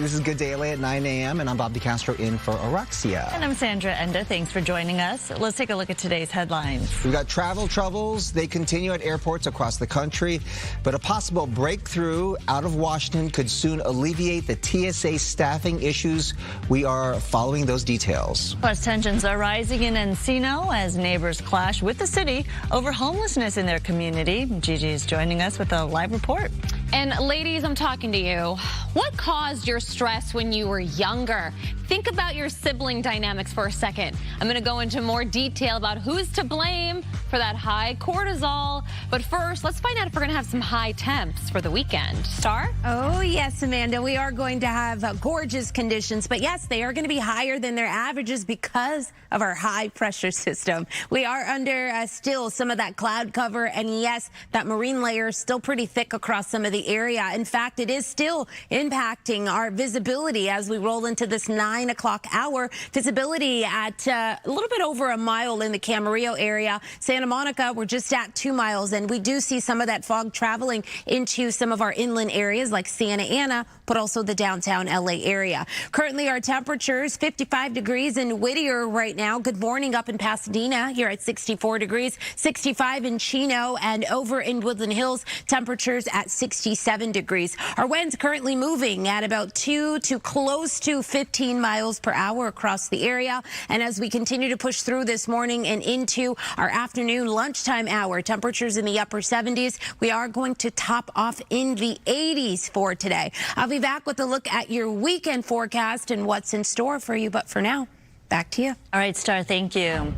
This is Good Day LA at 9 a.m. and I'm Bob DeCastro in for Araxia. And I'm Sandra Enda. Thanks for joining us. Let's take a look at today's headlines. We've got travel troubles. They continue at airports across the country, but a possible breakthrough out of Washington could soon alleviate the TSA staffing issues. We are following those details. Plus, tensions are rising in Encino as neighbors clash with the city over homelessness in their community. Gigi is joining us with a live report. And ladies, I'm talking to you. What caused your stress when you were younger? Think about your sibling dynamics for a second. I'm going to go into more detail about who's to blame for that high cortisol. But first, let's find out if we're going to have some high temps for the weekend. Star? Oh, yes, Amanda. We are going to have gorgeous conditions. But yes, they are going to be higher than their averages because of our high pressure system. We are under still some of that cloud cover. And yes, that marine layer is still pretty thick across some of the area. In fact, it is still impacting our visibility as we roll into this 9 o'clock hour. Visibility at a little bit over a mile in the Camarillo area. Santa Monica, we're just at 2 miles, and we do see some of that fog traveling into some of our inland areas like Santa Ana, but also the downtown LA area. Currently, our temperatures 55 degrees in Whittier right now. Good morning up in Pasadena. You're at 64 degrees, 65 in Chino, and over in Woodland Hills, temperatures at 67 degrees. Our winds currently moving at about 2 to close to 15 miles per hour across the area. And as we continue to push through this morning and into our afternoon lunchtime hour, temperatures in the upper 70s. We are going to top off in the 80s for today. I'll be back with a look at your weekend forecast and what's in store for you. But for now, back to you. All right, Star, thank you.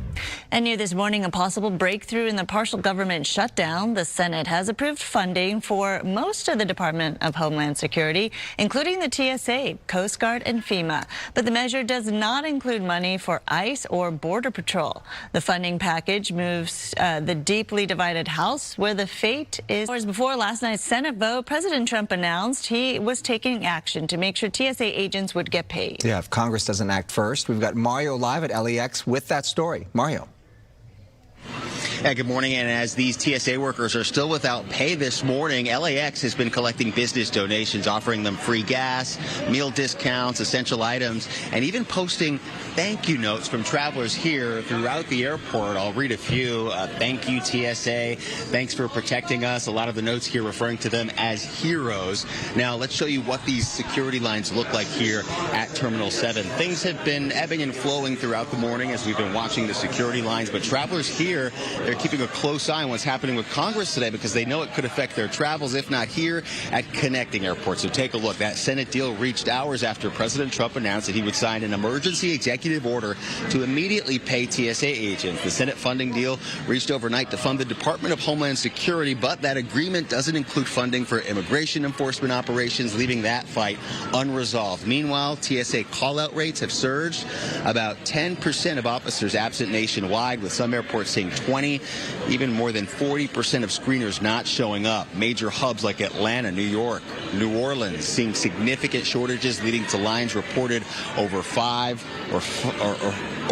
And new this morning, a possible breakthrough in the partial government shutdown. The Senate has approved funding for most of the Department of Homeland Security, including the TSA, Coast Guard, and FEMA. But the measure does not include money for ICE or Border Patrol. The funding package moves the deeply divided House, where the fate is. Hours before last night's Senate vote, President Trump announced he was taking action to make sure TSA agents would get paid. Yeah, if Congress doesn't act first. We've got Mario live at LAX with that story. Mario. Good morning. And as these TSA workers are still without pay this morning, LAX has been collecting business donations, offering them free gas, meal discounts, essential items, and even posting thank you notes from travelers here throughout the airport. I'll read a few. Thank you, TSA. Thanks for protecting us. A lot of the notes here referring to them as heroes. Now, let's show you what these security lines look like here at Terminal 7. Things have been ebbing and flowing throughout the morning as we've been watching the security lines, but travelers here, they're keeping a close eye on what's happening with Congress today because they know it could affect their travels, if not here, at connecting airports. So take a look. That Senate deal reached hours after President Trump announced that he would sign an emergency executive order to immediately pay TSA agents. The Senate funding deal reached overnight to fund the Department of Homeland Security, but that agreement doesn't include funding for immigration enforcement operations, leaving that fight unresolved. Meanwhile, TSA call-out rates have surged. About 10% of officers absent nationwide, with some airports seeing 20, even more than 40% of screeners not showing up. Major hubs like Atlanta, New York, New Orleans seeing significant shortages, leading to lines reported over 5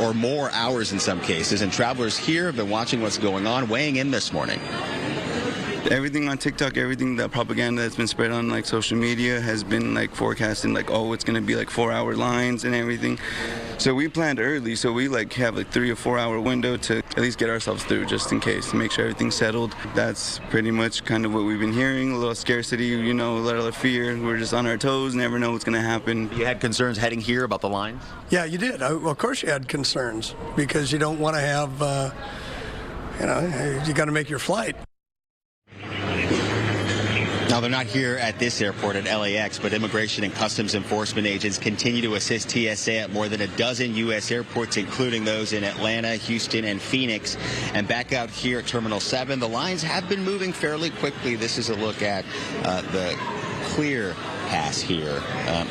or more hours in some cases. And travelers here have been watching what's going on, weighing in this morning. Everything on TikTok, everything, that propaganda that's been spread on like social media has been like forecasting like, oh, it's going to be like 4-hour lines and everything. So we planned early, so we like have a 3 or 4 hour window to at least get ourselves through just in case, to make sure everything's settled. That's pretty much kind of what we've been hearing. A little scarcity, you know, a little fear. We're just on our toes, never know what's going to happen. You had concerns heading here about the lines? Yeah, you did. Well, of course you had concerns because you don't want to have, you got to make your flight. Now, they're not here at this airport at LAX, but immigration and customs enforcement agents continue to assist TSA at more than a dozen U.S. airports, including those in Atlanta, Houston, and Phoenix. And back out here at Terminal 7, the lines have been moving fairly quickly. This is a look at the clear pass here.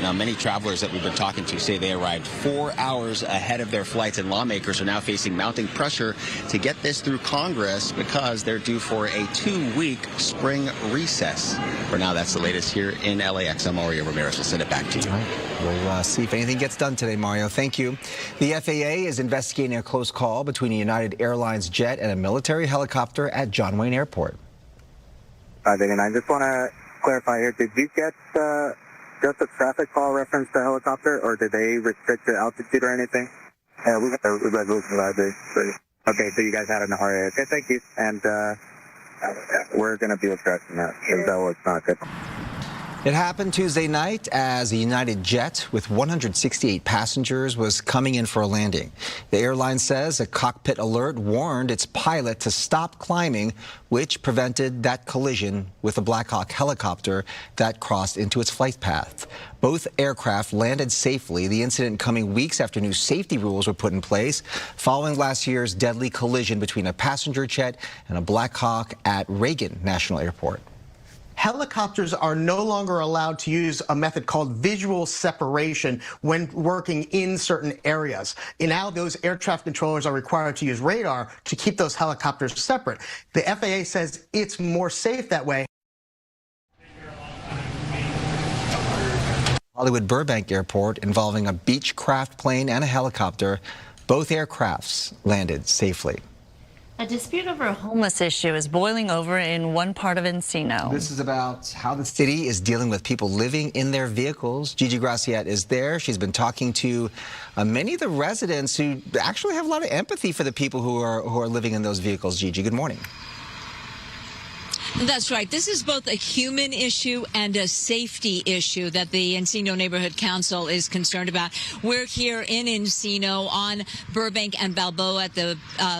Now, many travelers that we've been talking to say they arrived 4 hours ahead of their flights, and lawmakers are now facing mounting pressure to get this through Congress because they're due for a 2-week spring recess. For now, that's the latest here in LAX. I'm Mario Ramirez. We'll send it back to you. We'll see if anything gets done today, Mario. Thank you. The FAA is investigating a close call between a United Airlines jet and a military helicopter at John Wayne Airport. 589. Just want to clarify here. Did you get just a traffic call reference to helicopter, or did they restrict the altitude or anything? Yeah, we got a resolution 5-day. Okay, so you guys had an RA. Okay, thank you. And we're going to be addressing that, because that was not good. It happened Tuesday night as a United jet with 168 passengers was coming in for a landing. The airline says a cockpit alert warned its pilot to stop climbing, which prevented that collision with a Black Hawk helicopter that crossed into its flight path. Both aircraft landed safely, the incident coming weeks after new safety rules were put in place following last year's deadly collision between a passenger jet and a Black Hawk at Reagan National Airport. Helicopters are no longer allowed to use a method called visual separation when working in certain areas. And now those air traffic controllers are required to use radar to keep those helicopters separate. The FAA says it's more safe that way. Hollywood Burbank Airport involving a Beechcraft plane and a helicopter. Both aircrafts landed safely. A dispute over a homeless issue is boiling over in one part of Encino. This is about how the city is dealing with people living in their vehicles. Gigi Graciette is there. She's been talking to many of the residents who actually have a lot of empathy for the people who are living in those vehicles. Gigi, good morning. That's right. This is both a human issue and a safety issue that the Encino Neighborhood Council is concerned about. We're here in Encino on Burbank and Balboa at the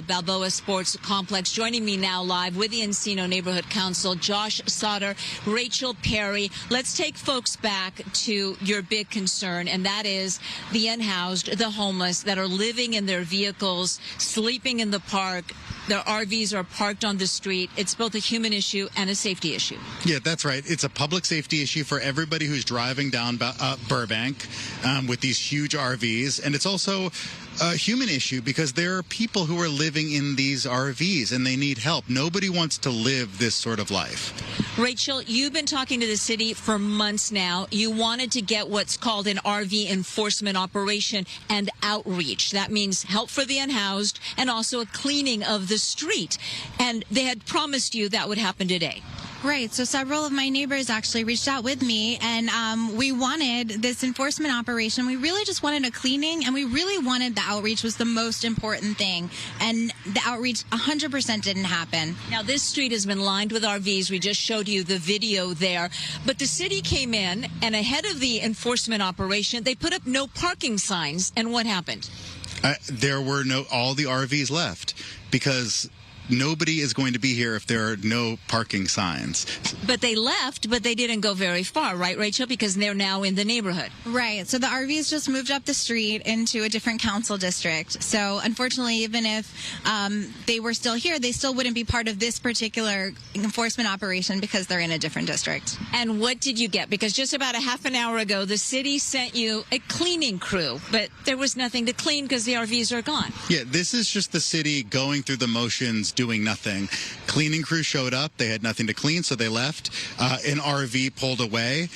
Balboa Sports Complex. Joining me now live with the Encino Neighborhood Council, Josh Sauter, Rachel Perry. Let's take folks back to your big concern, and that is the unhoused, the homeless that are living in their vehicles, sleeping in the park. Their RVs are parked on the street. It's both a human issue and a safety issue. Yeah, that's right. It's a public safety issue for everybody who's driving down Burbank with these huge RVs. And it's also a human issue because there are people who are living in these RVs and they need help. Nobody wants to live this sort of life. Rachel, you've been talking to the city for months now. You wanted to get what's called an RV enforcement operation and outreach. That means help for the unhoused and also a cleaning of the street. And they had promised you that would happen today. Right. So several of my neighbors actually reached out with me, and we wanted this enforcement operation. We really just wanted a cleaning, and we really wanted the outreach was the most important thing. And the outreach 100% didn't happen. Now, this street has been lined with RVs. We just showed you the video there. But the city came in, and ahead of the enforcement operation, they put up no parking signs. And what happened? There were all the RVs left because nobody is going to be here if there are no parking signs. But they left, but they didn't go very far, right, Rachel? Because they're now in the neighborhood. Right. So the RVs just moved up the street into a different council district. So unfortunately, even if they were still here, they still wouldn't be part of this particular enforcement operation because they're in a different district. And what did you get? Because just about a half an hour ago, the city sent you a cleaning crew, but there was nothing to clean because the RVs are gone. Yeah, this is just the city going through the motions, doing nothing. Cleaning crew showed up. They had nothing to clean, so they left. An RV pulled away.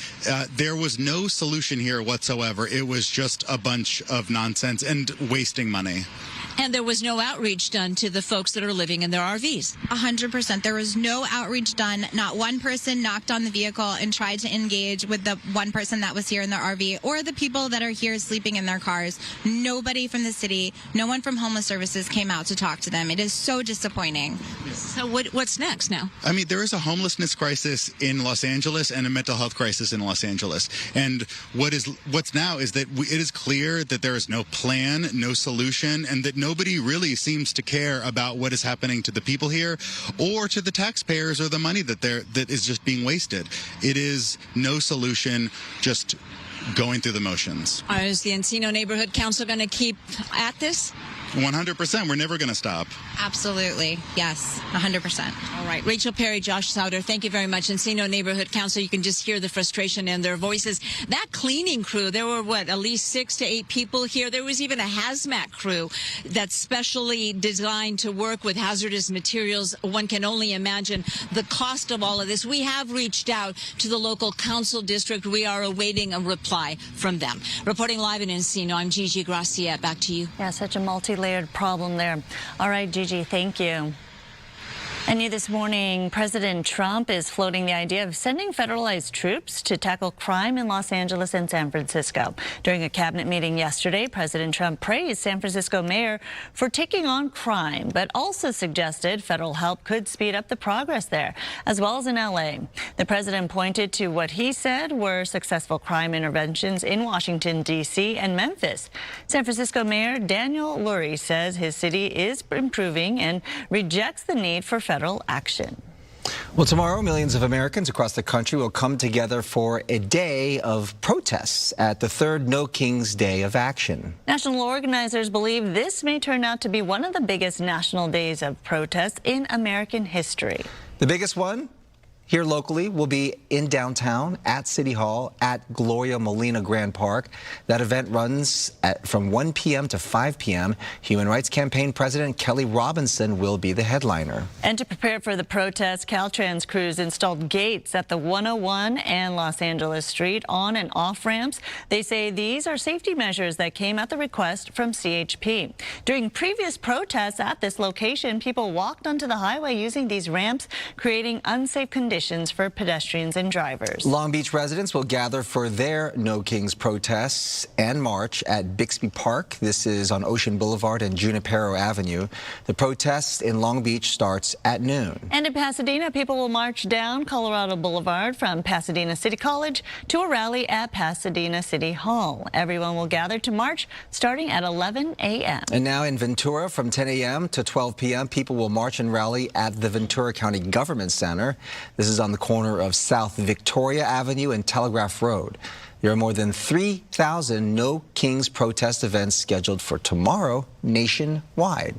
There was no solution here whatsoever. It was just a bunch of nonsense and wasting money. And there was no outreach done to the folks that are living in their RVs. 100%. There was no outreach done. Not one person knocked on the vehicle and tried to engage with the one person that was here in their RV or the people that are here sleeping in their cars. Nobody from the city, no one from Homeless Services came out to talk to them. It is so disappointing. So what's next now? I mean, there is a homelessness crisis in Los Angeles and a mental health crisis in Los Angeles. And what's now is that it is clear that there is no plan, no solution, and that nobody really seems to care about what is happening to the people here or to the taxpayers or the money that is just being wasted. It is no solution, just going through the motions. Is the Encino Neighborhood Council going to keep at this? 100%. We're never going to stop. Absolutely. Yes. 100%. All right. Rachel Perry, Josh Sauter, thank you very much. Encino Neighborhood Council, you can just hear the frustration in their voices. That cleaning crew, there were, at least 6 to 8 people here. There was even a hazmat crew that's specially designed to work with hazardous materials. One can only imagine the cost of all of this. We have reached out to the local council district. We are awaiting a reply from them. Reporting live in Encino, I'm Gigi Graciette. Back to you. Yeah, such a multi-layered problem there. All right, Gigi, thank you. And new this morning, President Trump is floating the idea of sending federalized troops to tackle crime in Los Angeles and San Francisco. During a cabinet meeting yesterday, President Trump praised San Francisco mayor for taking on crime, but also suggested federal help could speed up the progress there, as well as in L.A. The president pointed to what he said were successful crime interventions in Washington, D.C. and Memphis. San Francisco Mayor Daniel Lurie says his city is improving and rejects the need for federal action. Well, tomorrow, millions of Americans across the country will come together for a day of protests at the third No Kings Day of Action. National organizers believe this may turn out to be one of the biggest national days of protest in American history. The biggest one here locally will be in downtown at City Hall at Gloria Molina Grand Park. That event runs from 1 p.m. to 5 p.m. Human Rights Campaign President Kelly Robinson will be the headliner. And to prepare for the protest, Caltrans crews installed gates at the 101 and Los Angeles Street on and off ramps. They say these are safety measures that came at the request from CHP. During previous protests at this location, people walked onto the highway using these ramps, creating unsafe conditions for pedestrians and drivers. Long Beach residents will gather for their No Kings protests and march at Bixby Park. This is on Ocean Boulevard and Junipero Avenue. The protest in Long Beach starts at noon. And in Pasadena, people will march down Colorado Boulevard from Pasadena City College to a rally at Pasadena City Hall. Everyone will gather to march starting at 11 a.m. And now in Ventura, from 10 a.m. to 12 p.m., people will march and rally at the Ventura County Government Center. This is on the corner of South Victoria Avenue and Telegraph Road. There are more than 3,000 No Kings protest events scheduled for tomorrow nationwide.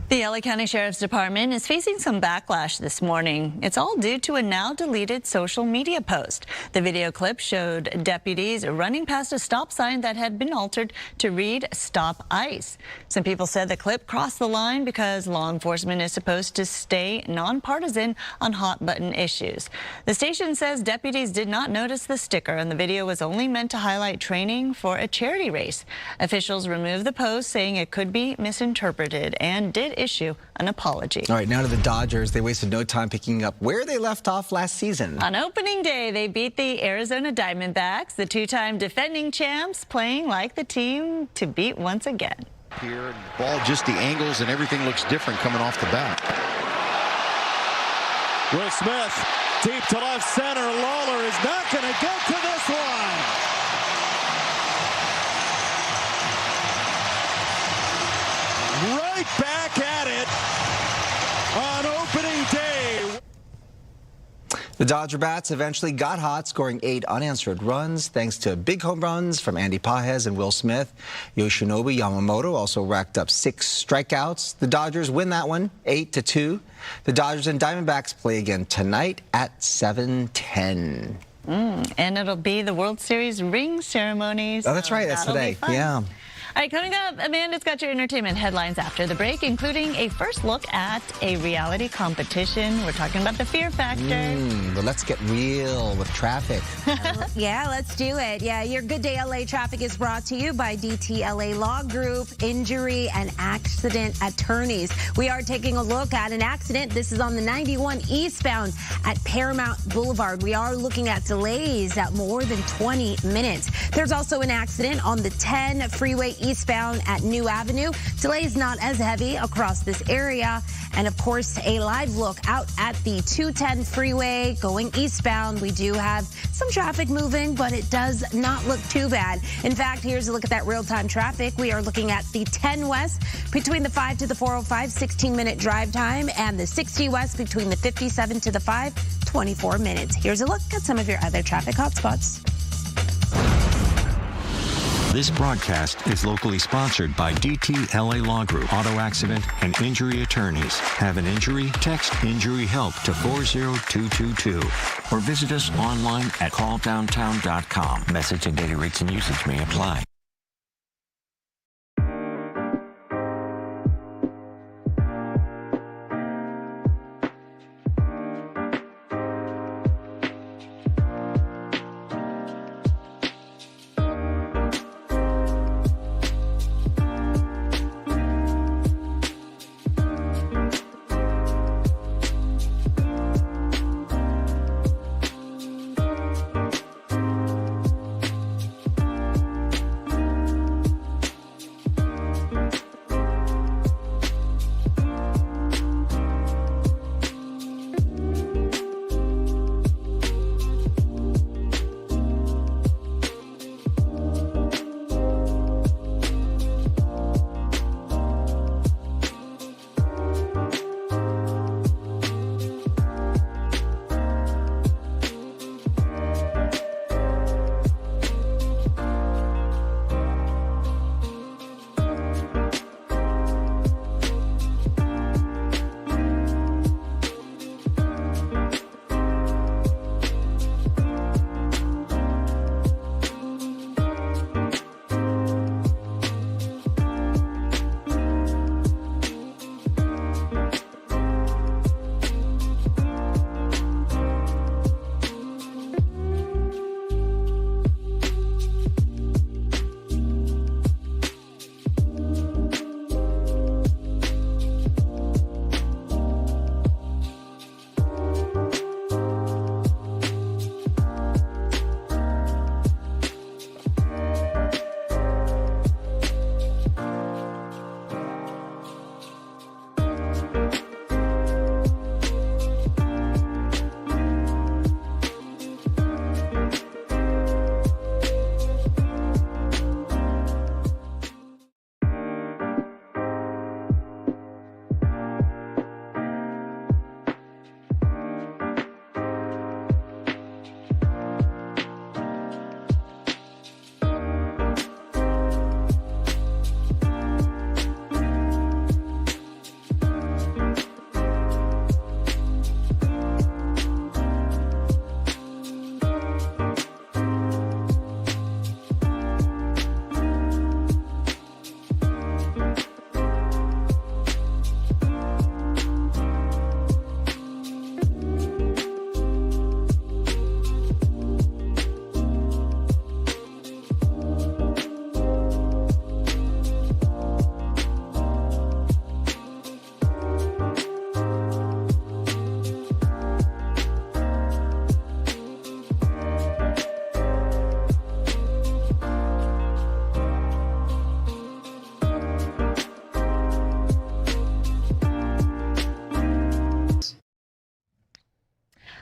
The LA County Sheriff's Department is facing some backlash this morning. It's all due to a now deleted social media post. The video clip showed deputies running past a stop sign that had been altered to read "Stop ICE." Some people said the clip crossed the line because law enforcement is supposed to stay nonpartisan on hot button issues. The station says deputies did not notice the sticker and the video was only meant to highlight training for a charity race. Officials removed the post, saying it could be misinterpreted, and did issue an apology. All right, now to the Dodgers. They wasted no time picking up where they left off last season. On opening day, they beat the Arizona Diamondbacks, the two-time defending champs, playing like the team to beat once again. Here, ball just the angles and everything looks different coming off the bat. Will Smith deep to left center. Lawler is not going to get to this one. Right back at it on opening day. The Dodger bats eventually got hot, scoring 8 unanswered runs thanks to big home runs from Andy Pages and Will Smith. Yoshinobu Yamamoto also racked up 6 strikeouts. The Dodgers win that one 8-2. The Dodgers and Diamondbacks play again tonight at 7:10. And it'll be the World Series ring ceremony. Oh, that's right. That's today. Yeah. All right, coming up, Amanda's got your entertainment headlines after the break, including a first look at a reality competition. We're talking about the Fear Factor. But let's get real with traffic. Yeah, let's do it. Yeah, your Good Day LA traffic is brought to you by DTLA Law Group, Injury and Accident Attorneys. We are taking a look at an accident. This is on the 91 eastbound at Paramount Boulevard. We are looking at delays at more than 20 minutes. There's also an accident on the 10 freeway eastbound at New Avenue. Delays not as heavy across this area. And of course, a live look out at the 210 freeway going eastbound. We do have some traffic moving, but it does not look too bad. In fact, here's a look at that real-time traffic. We are looking at the 10 west between the 5 to the 405, 16-minute drive time, and the 60 west between the 57 to the 5, 24 minutes. Here's a look at some of your other traffic hotspots. This broadcast is locally sponsored by DTLA Law Group, Auto Accident and Injury Attorneys. Have an injury? Text Injury Help to 40222 or visit us online at calldowntown.com. Message and data rates and usage may apply.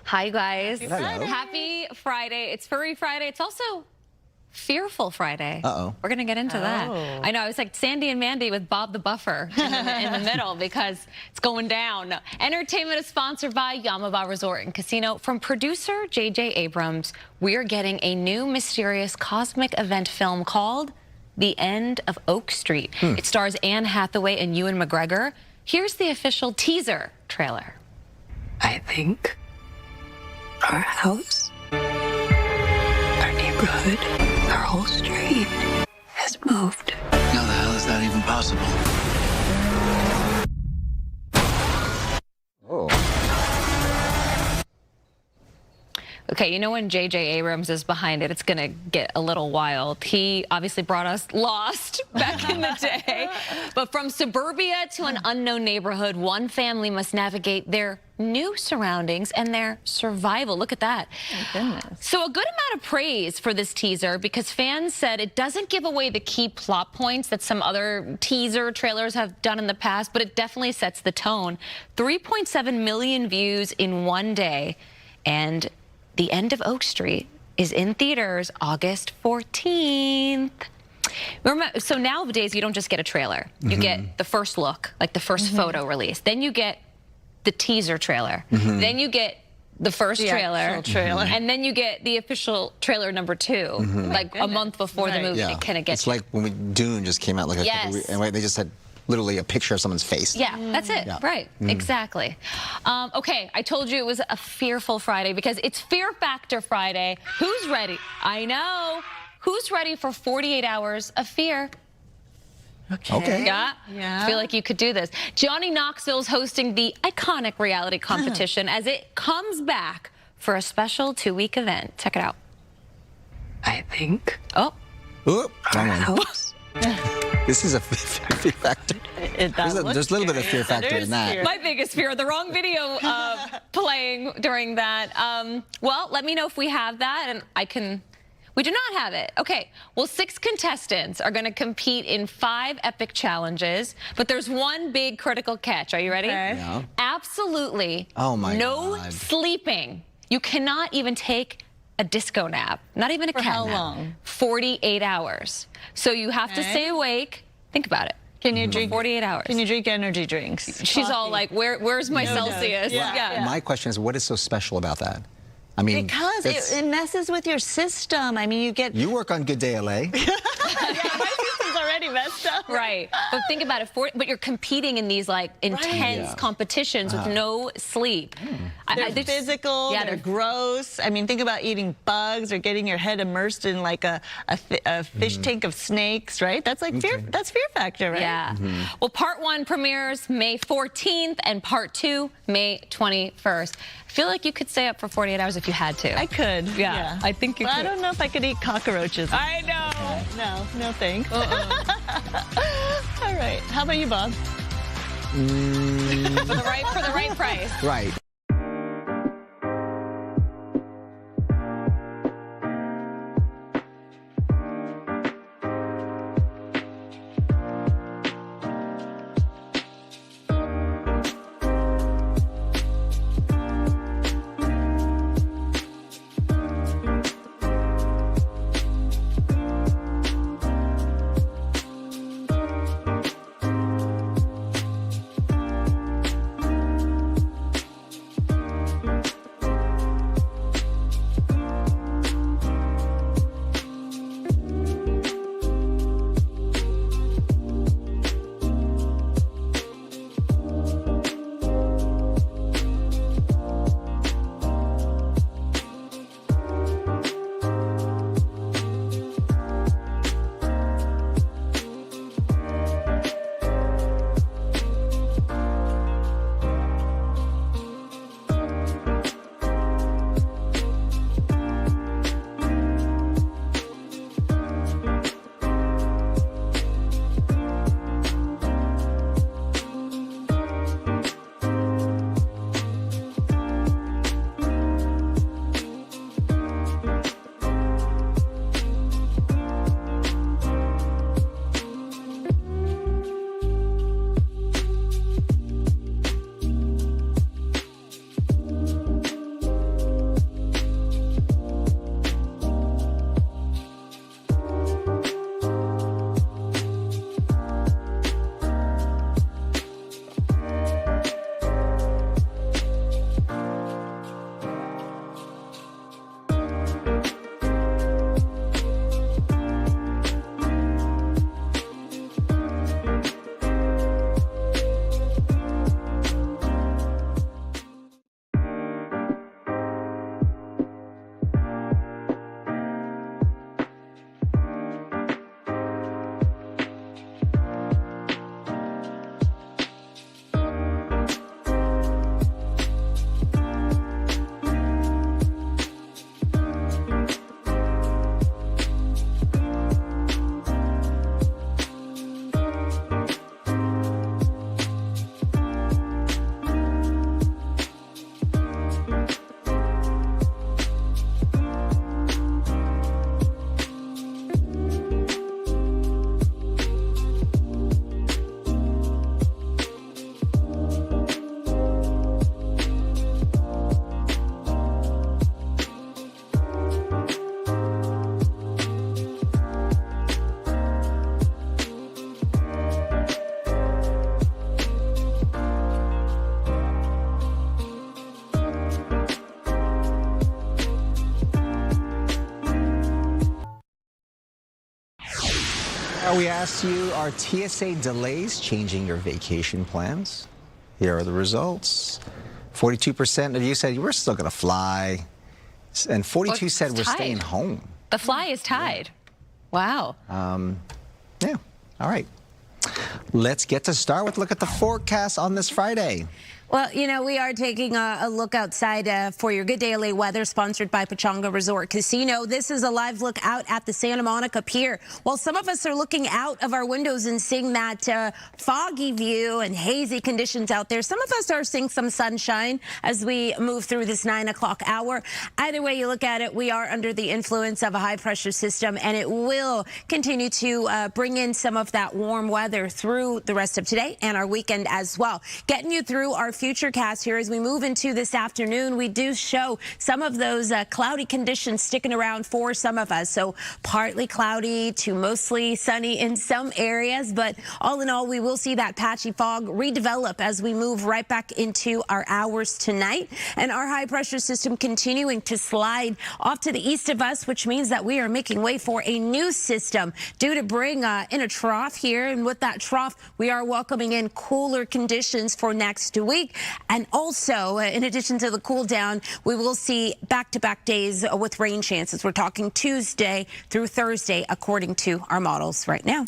Hi, guys. Hello. Happy Friday. It's Furry Friday. It's also Fearful Friday. Uh-oh. We're going to get into that. I know. It's like Sandy and Mandy with Bob the Buffer in the middle because it's going down. Entertainment is sponsored by Yamaba Resort and Casino. From producer J.J. Abrams, we are getting a new mysterious cosmic event film called The End of Oak Street. It stars Anne Hathaway and Ewan McGregor. Here's the official teaser trailer. I think our house, our neighborhood, our whole street has moved. How the hell is that even possible? Okay, you know when J.J. Abrams is behind it, it's going to get a little wild. He obviously brought us Lost back in the day. But from suburbia to an unknown neighborhood, one family must navigate their new surroundings and their survival. Look at that. Oh, goodness. So a good amount of praise for this teaser because fans said it doesn't give away the key plot points that some other teaser trailers have done in the past, but it definitely sets the tone. 3.7 million views in one day. And The End of Oak Street is in theaters August 14th. Remember, so nowadays you don't just get a trailer. You get the first look, like the first photo release. Then you get the teaser trailer. Then you get the first trailer. And then you get the official trailer number 2, like a month before the movie. It kind of gets It's like when Dune just came out, like a couple weeks, and they just had literally a picture of someone's face. Yeah, that's it. Yeah. Right. Exactly. Okay, I told you it was a fearful Friday because it's Fear Factor Friday. Who's ready? I know. Who's ready for 48 hours of fear? Okay. Yeah. I feel like you could do this. Johnny Knoxville's hosting the iconic reality competition as it comes back for a special 2-week event. Check it out. I think. Oop, wrong one. House. This is a fear factor. There's a little bit of fear factor in that. My biggest fear, the wrong video playing during that. Well, let me know if we have that, and I can... We do not have it. Okay, well, 6 contestants are going to compete in 5 epic challenges, but there's one big critical catch. Are you ready? Okay. Yeah. Absolutely no sleeping. You cannot even take a disco nap, not even a cat nap. How long? 48 hours. So you have to stay awake. Think about it. Can you drink 48 hours? Can you drink energy drinks? She's all like, where's my Celsius? Yeah. My question is, what is so special about that? I mean, because it messes with your system. I mean, you get... You work on Good Day LA. Yeah, my system's already messed up. Right. But think about it. But you're competing in these like intense competitions with no sleep. They're physical. Yeah, they're gross. I mean, think about eating bugs or getting your head immersed in like a fish tank of snakes, right? That's like fear. That's Fear Factor, right? Yeah. Well, part 1 premieres May 14th and part 2 May 21st. I feel like you could stay up for 48 hours if you had to. I could. Yeah. I think you could. I don't know if I could eat cockroaches. I know. No thanks. All right. How about you, Bob? For the right price. Right. We asked you, are TSA delays changing your vacation plans? Here are the results. 42% of you said we're still going to fly, and 42 said we're staying home. The fly is tied. Wow. Yeah. All right. Let's get to start with look at the forecast on this Friday. Well, you know, we are taking a look outside for your Good Day LA weather, sponsored by Pechanga Resort Casino. This is a live look out at the Santa Monica Pier. While some of us are looking out of our windows and seeing that foggy view and hazy conditions out there, some of us are seeing some sunshine as we move through this 9 o'clock hour. Either way you look at it, we are under the influence of a high-pressure system, and it will continue to bring in some of that warm weather through the rest of today and our weekend as well. Getting you through our future cast here as we move into this afternoon, we do show some of those cloudy conditions sticking around for some of us. So partly cloudy to mostly sunny in some areas, but all in all, we will see that patchy fog redevelop as we move right back into our hours tonight. And our high pressure system continuing to slide off to the east of us, which means that we are making way for a new system due to bring in a trough here. And with that trough, we are welcoming in cooler conditions for next week. And also, in addition to the cool down, we will see back-to-back days with rain chances. We're talking Tuesday through Thursday, according to our models right now.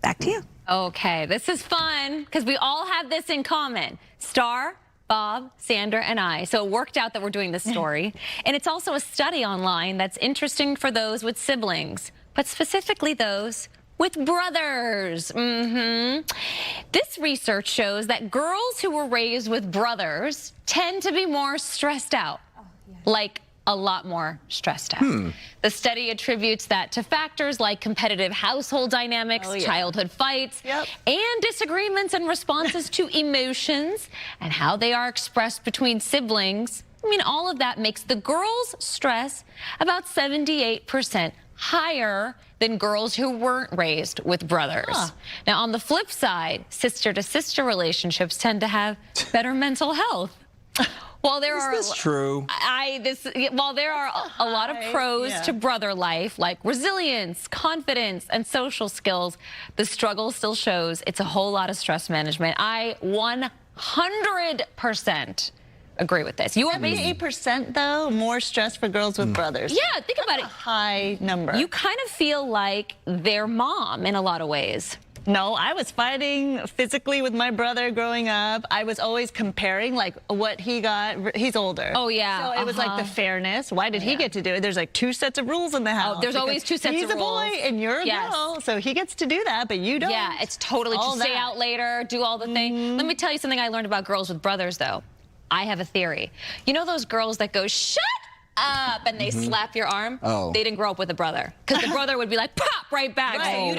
Back to you. Okay, this is fun because we all have this in common. Star, Bob, Sandra, and I. So it worked out that we're doing this story. And it's also a study online that's interesting for those with siblings, but specifically those with brothers. This research shows that girls who were raised with brothers tend to be more stressed out, like a lot more stressed out. The study attributes that to factors like competitive household dynamics, childhood fights, and disagreements and responses to emotions and how they are expressed between siblings. I mean, all of that makes the girls' stress about 78% higher than girls who weren't raised with brothers. Now, on the flip side, sister-to-sister relationships tend to have better mental health. While there Is this true? While there are a lot of pros to brother life, like resilience, confidence, and social skills, the struggle still shows it's a whole lot of stress management. I 100% agree with this. You are 78% though more stress for girls with brothers. Yeah, think about it. High number. You kind of feel like their mom in a lot of ways. No, I was fighting physically with my brother growing up. I was always comparing like what he got. He's older. Oh yeah. So it was like the fairness. Why did he get to do it? There's like 2 sets of rules in the house. There's always 2 sets of rules. He's a boy and you're a girl, so he gets to do that, but you don't. Yeah, it's totally to stay out later, do all the thing. Let me tell you something I learned about girls with brothers though. I have a theory. You know those girls that go, shut up, and they slap your arm? They didn't grow up with a brother. Because the brother would be like, pop, right back. Right, So you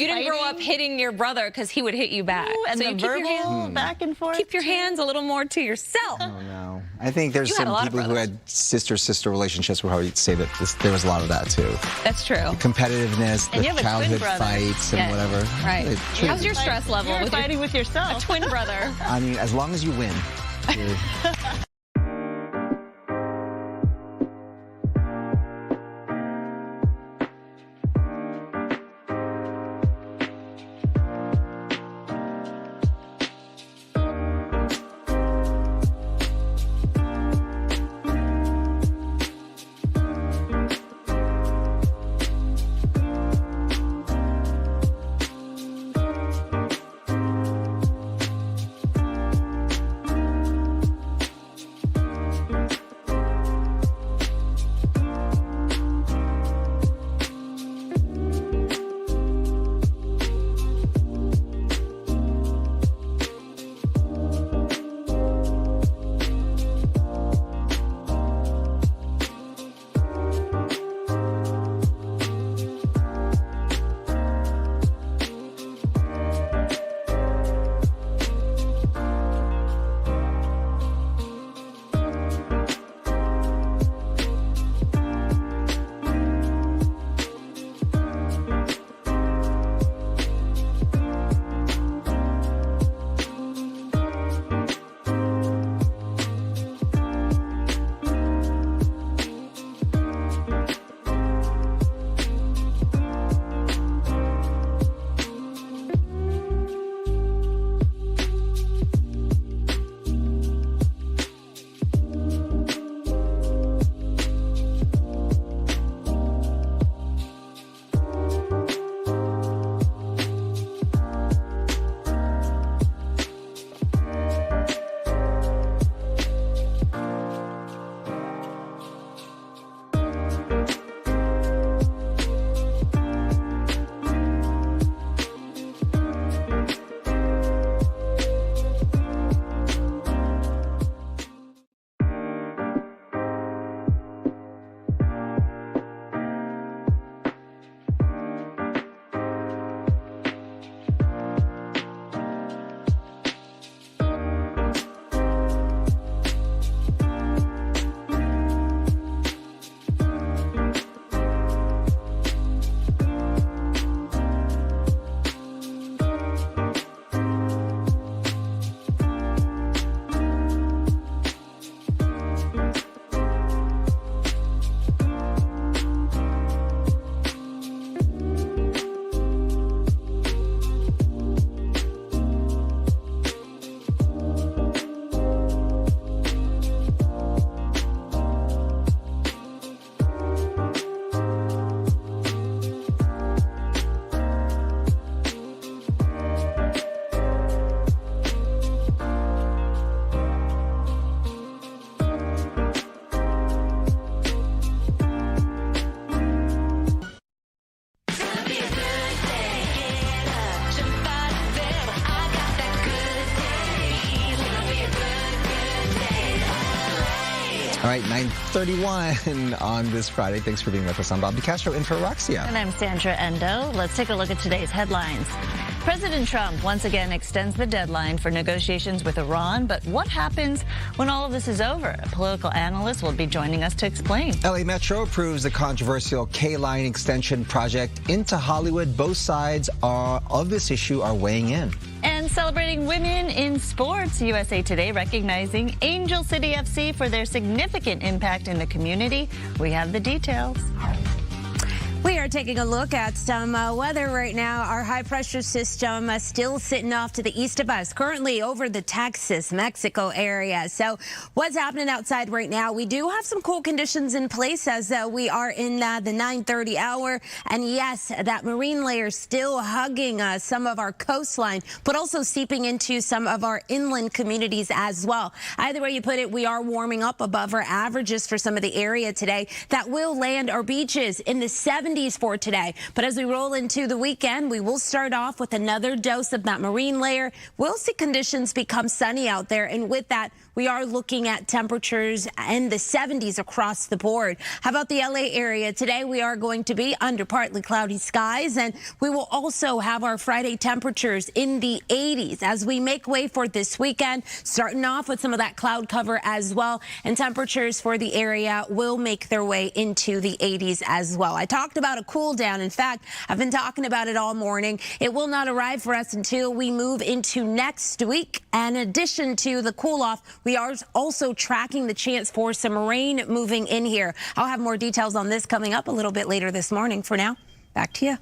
didn't grow up hitting your brother because he would hit you back. Ooh, and so the you keep verbal your hands, back and forth. Keep your hands a little more to yourself. Oh, no. I think there's You had a some lot of people who had sister-sister relationships where I would say that there was a lot of that, too. That's true. The competitiveness, And the you have a childhood twin brother. fights and whatever. Right. It truly How's your is. stress level? You're fighting with yourself. A twin brother. I mean, as long as you win. All right, 9:31 on this Friday. Thanks for being with us. I'm Bob DeCastro in for Roxia. And I'm Sandra Endo. Let's take a look at today's headlines. President Trump once again extends the deadline for negotiations with Iran. But what happens when all of this is over? A political analyst will be joining us to explain. LA Metro approves the controversial K-Line extension project into Hollywood. Both sides of this issue are weighing in. And celebrating women in sports, USA Today recognizing Angel City FC for their significant impact in the community. We have the details. We are taking a look at some weather right now. Our high-pressure system still sitting off to the east of us, currently over the Texas-Mexico area. So what's happening outside right now? We do have some cool conditions in place as we are in the 9:30 hour. And yes, that marine layer still hugging some of our coastline, but also seeping into some of our inland communities as well. Either way you put it, we are warming up above our averages for some of the area today. That will land our beaches in the 70s for today. But as we roll into the weekend, we will start off with another dose of that marine layer. We'll see conditions become sunny out there. And with that, we are looking at temperatures in the 70s across the board. How about the LA area? Today, we are going to be under partly cloudy skies, and we will also have our Friday temperatures in the 80s as we make way for this weekend, starting off with some of that cloud cover as well. And temperatures for the area will make their way into the 80s as well. I talked about a cool down. In fact, I've been talking about it all morning. It will not arrive for us until we move into next week. And in addition to the cool off, we are also tracking the chance for some rain moving in here. I'll have more details on this coming up a little bit later this morning. For now, back to you.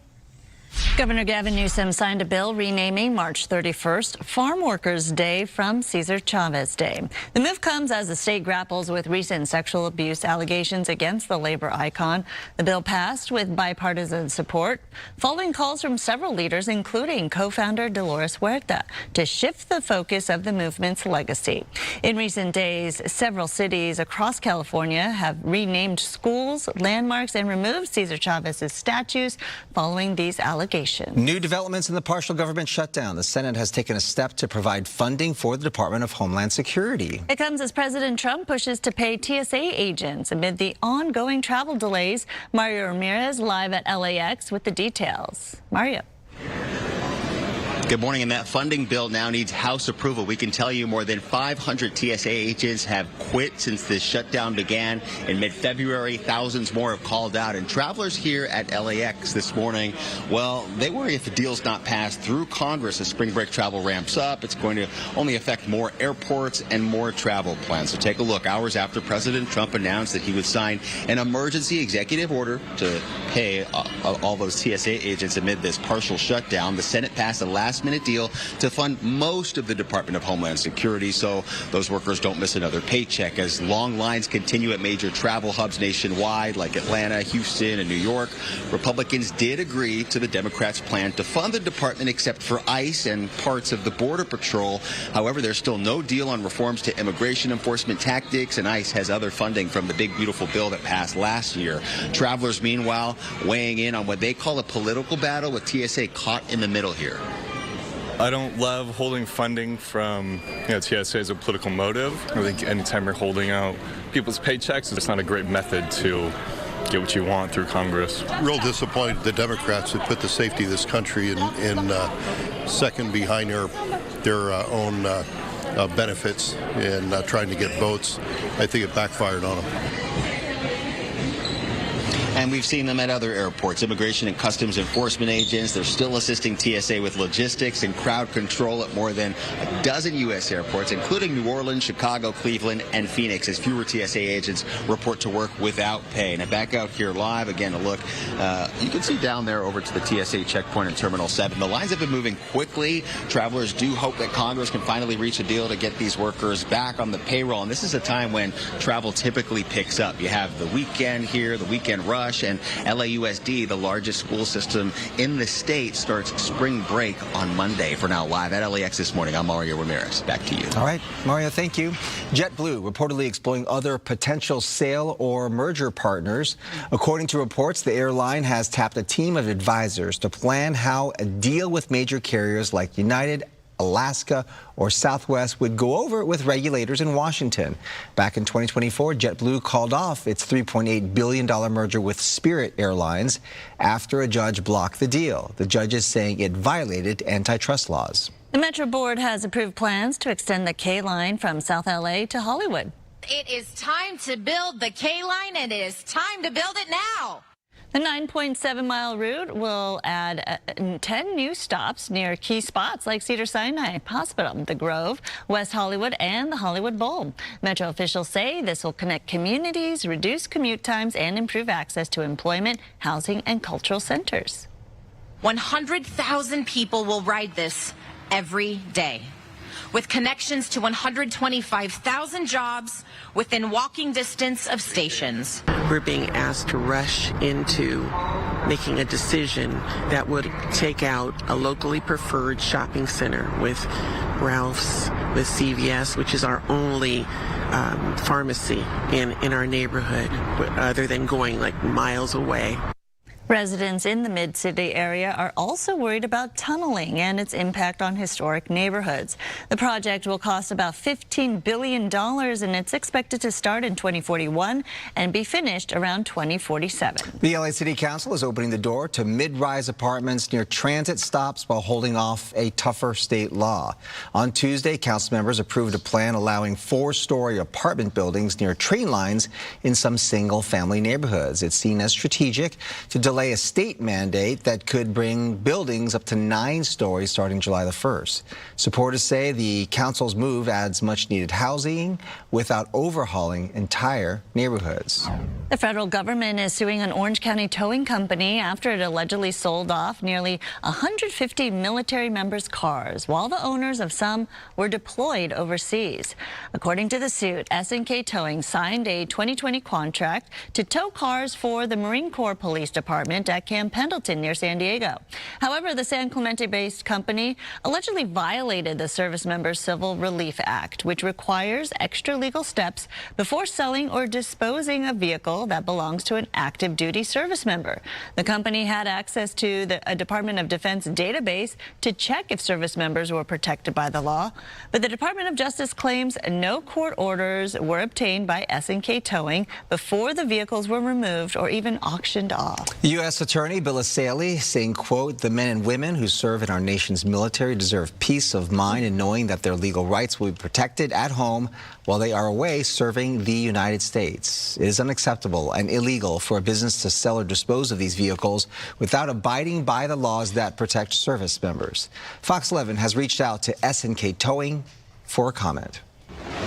Governor Gavin Newsom signed a bill renaming March 31st Farm Workers Day from Cesar Chavez Day. The move comes as the state grapples with recent sexual abuse allegations against the labor icon. The bill passed with bipartisan support, following calls from several leaders, including co-founder Dolores Huerta, to shift the focus of the movement's legacy. In recent days, several cities across California have renamed schools, landmarks, and removed Cesar Chavez's statues following these allegations. New developments in the partial government shutdown. The Senate has taken a step to provide funding for the Department of Homeland Security. It comes as President Trump pushes to pay TSA agents amid the ongoing travel delays. Mario Ramirez live at LAX with the details. Mario. Good morning. And that funding bill now needs House approval. We can tell you more than 500 TSA agents have quit since this shutdown began in mid-February. Thousands more have called out. And travelers here at LAX this morning, well, they worry if the deal's not passed through Congress as spring break travel ramps up, it's going to only affect more airports and more travel plans. So take a look. Hours after President Trump announced that he would sign an emergency executive order to pay all those TSA agents amid this partial shutdown, the Senate passed a last-minute deal to fund most of the Department of Homeland Security so those workers don't miss another paycheck. As long lines continue at major travel hubs nationwide like Atlanta, Houston, and New York, Republicans did agree to the Democrats' plan to fund the department except for ICE and parts of the Border Patrol. However, there's still no deal on reforms to immigration enforcement tactics, and ICE has other funding from the big, beautiful bill that passed last year. Travelers, meanwhile, weighing in on what they call a political battle with TSA caught in the middle here. I don't love holding funding from TSA as a political motive. I think anytime you're holding out people's paychecks, it's not a great method to get what you want through Congress. Real disappointed the Democrats have put the safety of this country in second behind their own benefits and trying to get votes. I think it backfired on them. And we've seen them at other airports. Immigration and Customs Enforcement agents, they're still assisting TSA with logistics and crowd control at more than a dozen U.S. airports, including New Orleans, Chicago, Cleveland, and Phoenix, as fewer TSA agents report to work without pay. And back out here live, again, a look. You can see down there over to the TSA checkpoint in Terminal 7. The lines have been moving quickly. Travelers do hope that Congress can finally reach a deal to get these workers back on the payroll. And this is a time when travel typically picks up. You have the weekend here, the weekend rush. And LAUSD, the largest school system in the state, starts spring break on Monday. For now, live at LAX this morning, I'm Mario Ramirez. Back to you. All right, Mario, thank you. JetBlue reportedly exploring other potential sale or merger partners. According to reports, the airline has tapped a team of advisors to plan how a deal with major carriers like United Alaska, or Southwest would go over it with regulators in Washington. Back in 2024, JetBlue called off its $3.8 billion merger with Spirit Airlines after a judge blocked the deal. The judge is saying it violated antitrust laws. The Metro Board has approved plans to extend the K-line from South LA to Hollywood. It is time to build the K-line, and it is time to build it now. The 9.7-mile route will add 10 new stops near key spots like Cedars-Sinai Hospital, the Grove, West Hollywood, and the Hollywood Bowl. Metro officials say this will connect communities, reduce commute times, and improve access to employment, housing, and cultural centers. 100,000 people will ride this every day, with connections to 125,000 jobs within walking distance of stations. We're being asked to rush into making a decision that would take out a locally preferred shopping center with Ralph's, with CVS, which is our only pharmacy in our neighborhood, other than going like miles away. Residents in the Mid-City area are also worried about tunneling and its impact on historic neighborhoods. The project will cost about $15 billion, and it's expected to start in 2041 and be finished around 2047. The LA City Council is opening the door to mid-rise apartments near transit stops while holding off a tougher state law. On Tuesday, council members approved a plan allowing 4-story apartment buildings near train lines in some single-family neighborhoods. It's seen as strategic to delay a state mandate that could bring buildings up to 9 stories starting July the 1st. Supporters say the council's move adds much-needed housing without overhauling entire neighborhoods. The federal government is suing an Orange County towing company after it allegedly sold off nearly 150 military members' cars, while the owners of some were deployed overseas. According to the suit, SNK Towing signed a 2020 contract to tow cars for the Marine Corps Police Department at Camp Pendleton near San Diego. However, the San Clemente-based company allegedly violated the Service Members Civil Relief Act, which requires extra legal steps before selling or disposing a vehicle that belongs to an active duty service member. The company had access to a Department of Defense database to check if service members were protected by the law, but the Department of Justice claims no court orders were obtained by SNK Towing before the vehicles were removed or even auctioned off. U.S. Attorney Bill Asaley saying, quote, "The men and women who serve in our nation's military deserve peace of mind in knowing that their legal rights will be protected at home while they are away serving the United States. It is unacceptable and illegal for a business to sell or dispose of these vehicles without abiding by the laws that protect service members." Fox 11 has reached out to SNK Towing for a comment.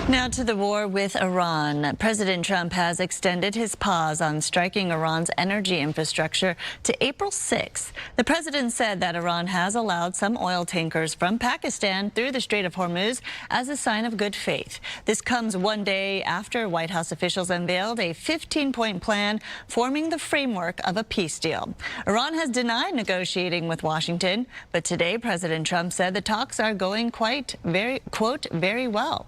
Now to the war with Iran. President Trump has extended his pause on striking Iran's energy infrastructure to April 6th. The president said that Iran has allowed some oil tankers from Pakistan through the Strait of Hormuz as a sign of good faith. This comes one day after White House officials unveiled a 15-point plan forming the framework of a peace deal. Iran has denied negotiating with Washington, but today President Trump said the talks are going very well.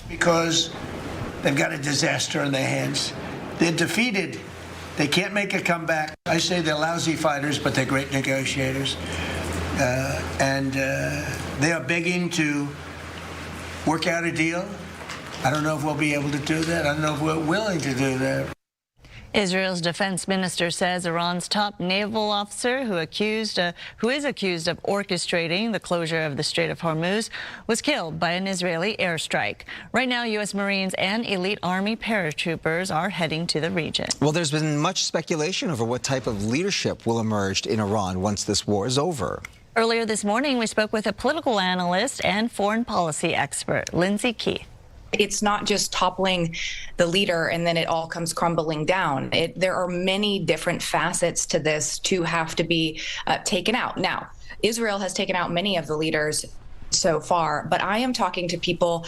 Because they've got a disaster on their hands. They're defeated. They can't make a comeback. I say they're lousy fighters, but they're great negotiators. They are begging to work out a deal. I don't know if we'll be able to do that. I don't know if we're willing to do that. Israel's defense minister says Iran's top naval officer, who is accused of orchestrating the closure of the Strait of Hormuz, was killed by an Israeli airstrike. Right now, U.S. Marines and elite Army paratroopers are heading to the region. Well, there's been much speculation over what type of leadership will emerge in Iran once this war is over. Earlier this morning, we spoke with a political analyst and foreign policy expert, Lindsay Keith. It's not just toppling the leader and then it all comes crumbling down. There are many different facets to this to have to be taken out. Now, Israel has taken out many of the leaders so far, but I am talking to people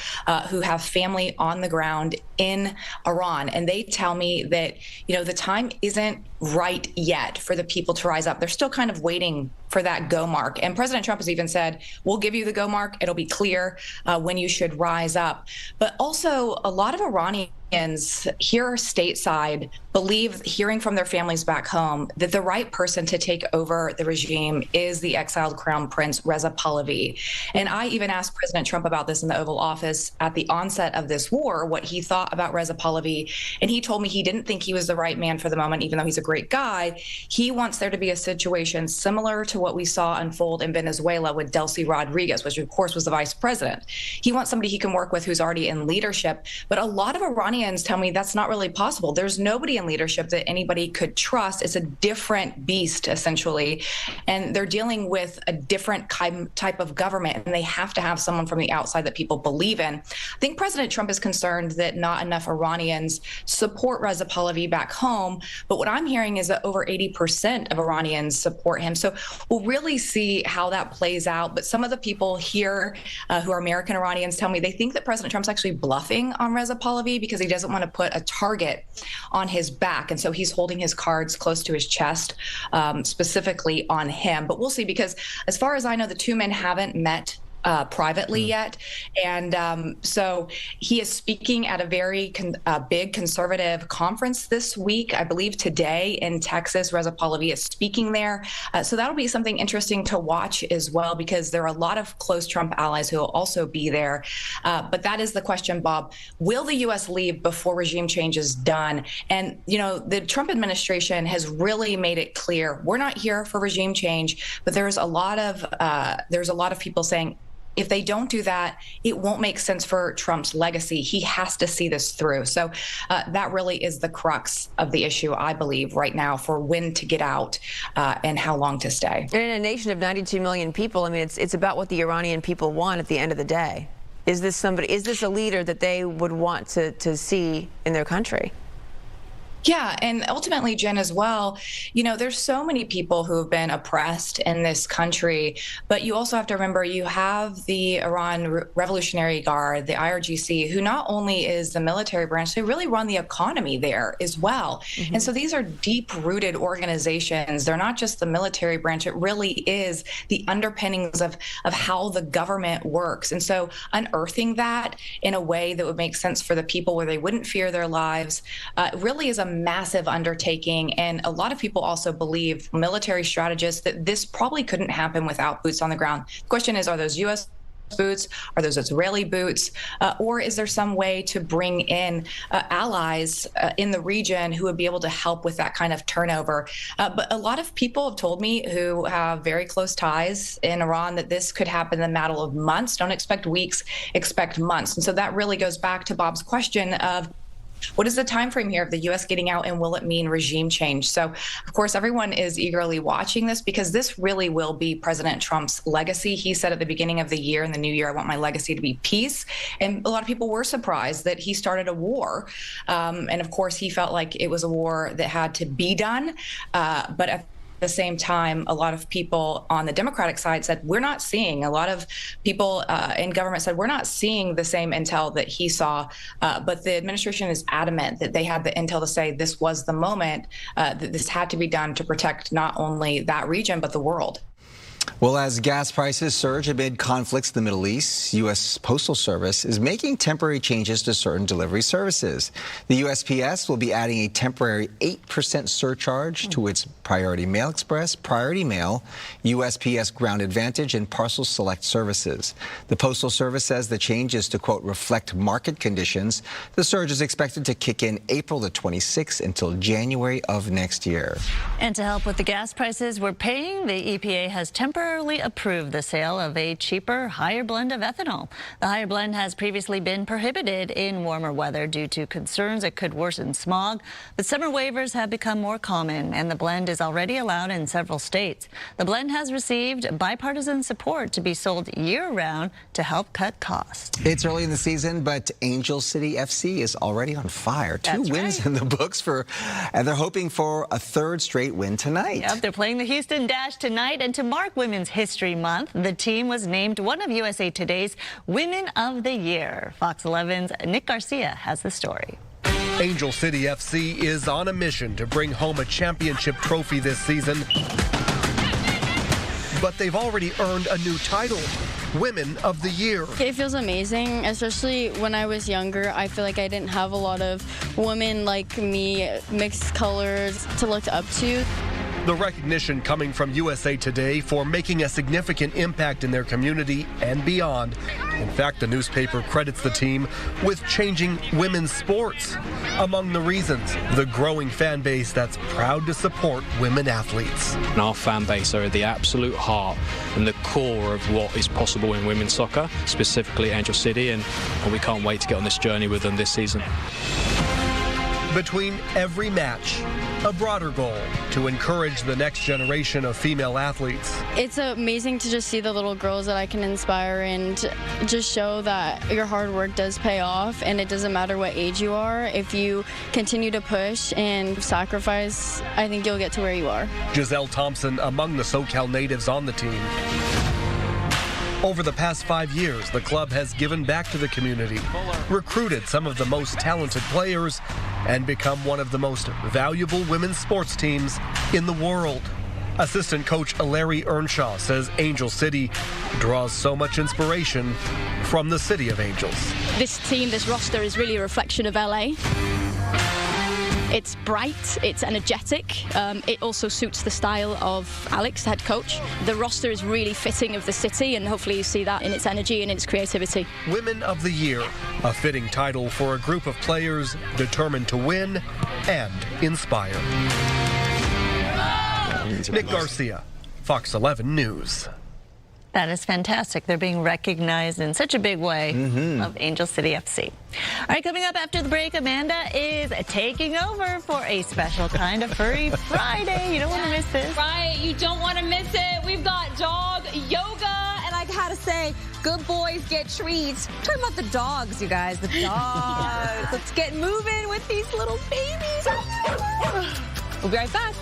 who have family on the ground in Iran, and they tell me that, the time isn't right yet for the people to rise up. They're still kind of waiting for that go mark. And President Trump has even said, we'll give you the go mark. It'll be clear when you should rise up. But also, a lot of Iranians here stateside believe, hearing from their families back home, that the right person to take over the regime is the exiled Crown Prince Reza Pahlavi. And I even asked President Trump about this in the Oval Office at the onset of this war, what he thought about Reza Pahlavi. And he told me he didn't think he was the right man for the moment, even though he's a great guy. He wants there to be a situation similar to what we saw unfold in Venezuela with Delcy Rodriguez, which of course was the vice president. He wants somebody he can work with who's already in leadership. But a lot of Iranians tell me that's not really possible. There's nobody in leadership that anybody could trust. It's a different beast, essentially. And they're dealing with a different type of government, and they have to have someone from the outside that people believe in. I think President Trump is concerned that not enough Iranians support Reza Pahlavi back home. But what I'm hearing is that over 80% of Iranians support him. So we'll really see how that plays out. But some of the people here who are American Iranians tell me they think that President Trump's actually bluffing on Reza Pahlavi because he doesn't want to put a target on his back. And so he's holding his cards close to his chest, specifically on him. But we'll see, because as far as I know, the two men haven't met privately yet. And so he is speaking at a very big conservative conference this week, I believe today in Texas. Reza Pahlavi is speaking there. So that'll be something interesting to watch as well, because there are a lot of close Trump allies who will also be there. But that is the question, Bob. Will the U.S. leave before regime change is done? And, you know, the Trump administration has really made it clear, we're not here for regime change, but there's a lot of people saying, if they don't do that, it won't make sense for Trump's legacy. He has to see this through. So that really is the crux of the issue, I believe, right now, for when to get out and how long to stay. And in a nation of 92 million people, I mean, it's about what the Iranian people want at the end of the day. Is this a leader that they would want to see in their country? Yeah, and ultimately, Jen, as well, you know, there's so many people who have been oppressed in this country, but you also have to remember you have the Iran Revolutionary Guard, the IRGC, who not only is the military branch, they really run the economy there as well. Mm-hmm. And so these are deep-rooted organizations. They're not just the military branch. It really is the underpinnings of how the government works. And so unearthing that in a way that would make sense for the people where they wouldn't fear their lives really is a massive undertaking. And a lot of people also believe, military strategists, that this probably couldn't happen without boots on the ground. The question is, are those U.S. boots? Are those Israeli boots? Or is there some way to bring in allies in the region who would be able to help with that kind of turnover? But a lot of people have told me who have very close ties in Iran that this could happen in a matter of months. Don't expect weeks, expect months. And so that really goes back to Bob's question of, what is the time frame here of the U.S. getting out, and will it mean regime change? So, of course, everyone is eagerly watching this, because this really will be President Trump's legacy. He said at the beginning of the year, in the new year, I want my legacy to be peace. And a lot of people were surprised that he started a war. And, of course, he felt like it was a war that had to be done. But at the same time, a lot of people on the Democratic side said, we're not seeing, a lot of people in government said, we're not seeing the same intel that he saw. But the administration is adamant that they had the intel to say this was the moment, that this had to be done to protect not only that region, but the world. Well, as gas prices surge amid conflicts in the Middle East, U.S. Postal Service is making temporary changes to certain delivery services. The USPS will be adding a temporary 8% surcharge to its Priority Mail Express, Priority Mail, USPS Ground Advantage, and Parcel Select services. The Postal Service says the change is to, quote, reflect market conditions. The surge is expected to kick in April the 26th until January of next year. And to help with the gas prices we're paying, the EPA has temporarily approved the sale of a cheaper, higher blend of ethanol. The higher blend has previously been prohibited in warmer weather due to concerns it could worsen smog, but summer waivers have become more common, and the blend is already allowed in several states. The blend has received bipartisan support to be sold year-round to help cut costs. It's early in the season, but Angel City FC is already on fire. Two wins in the books and they're hoping for a third straight win tonight. Yep, they're playing the Houston Dash tonight, and to mark Women's History Month, the team was named one of USA Today's Women of the Year. Fox 11's Nick Garcia has the story. Angel City FC is on a mission to bring home a championship trophy this season, but they've already earned a new title. Women of the Year. It feels amazing, especially when I was younger. I feel like I didn't have a lot of women like me, mixed colors, to look up to. The recognition coming from USA Today for making a significant impact in their community and beyond. In fact, the newspaper credits the team with changing women's sports. Among the reasons, the growing fan base that's proud to support women athletes. And our fan base are at the absolute heart and the core of what is possible in women's soccer, specifically Angel City, and we can't wait to get on this journey with them this season. Between every match, a broader goal to encourage the next generation of female athletes. It's amazing to just see the little girls that I can inspire and just show that your hard work does pay off, and it doesn't matter what age you are. If you continue to push and sacrifice, I think you'll get to where you are. Giselle Thompson among the SoCal natives on the team. Over the past 5 years, the club has given back to the community, recruited some of the most talented players, and become one of the most valuable women's sports teams in the world. Assistant coach Larry Earnshaw says Angel City draws so much inspiration from the City of Angels. This team, this roster is really a reflection of LA. It's bright, it's energetic, it also suits the style of Alex, the head coach. The roster is really fitting of the city, and hopefully you see that in its energy and its creativity. Women of the Year, a fitting title for a group of players determined to win and inspire. Nick Garcia, Fox 11 News. That is fantastic. They're being recognized in such a big way of Angel City FC. All right, coming up after the break, Amanda is taking over for a special kind of Furry Friday. You don't want to miss this. Right, you don't want to miss it. We've got dog yoga, and I gotta say, good boys get treats. Talking about the dogs, you guys, the dogs. Let's get moving with these little babies. We'll be right back.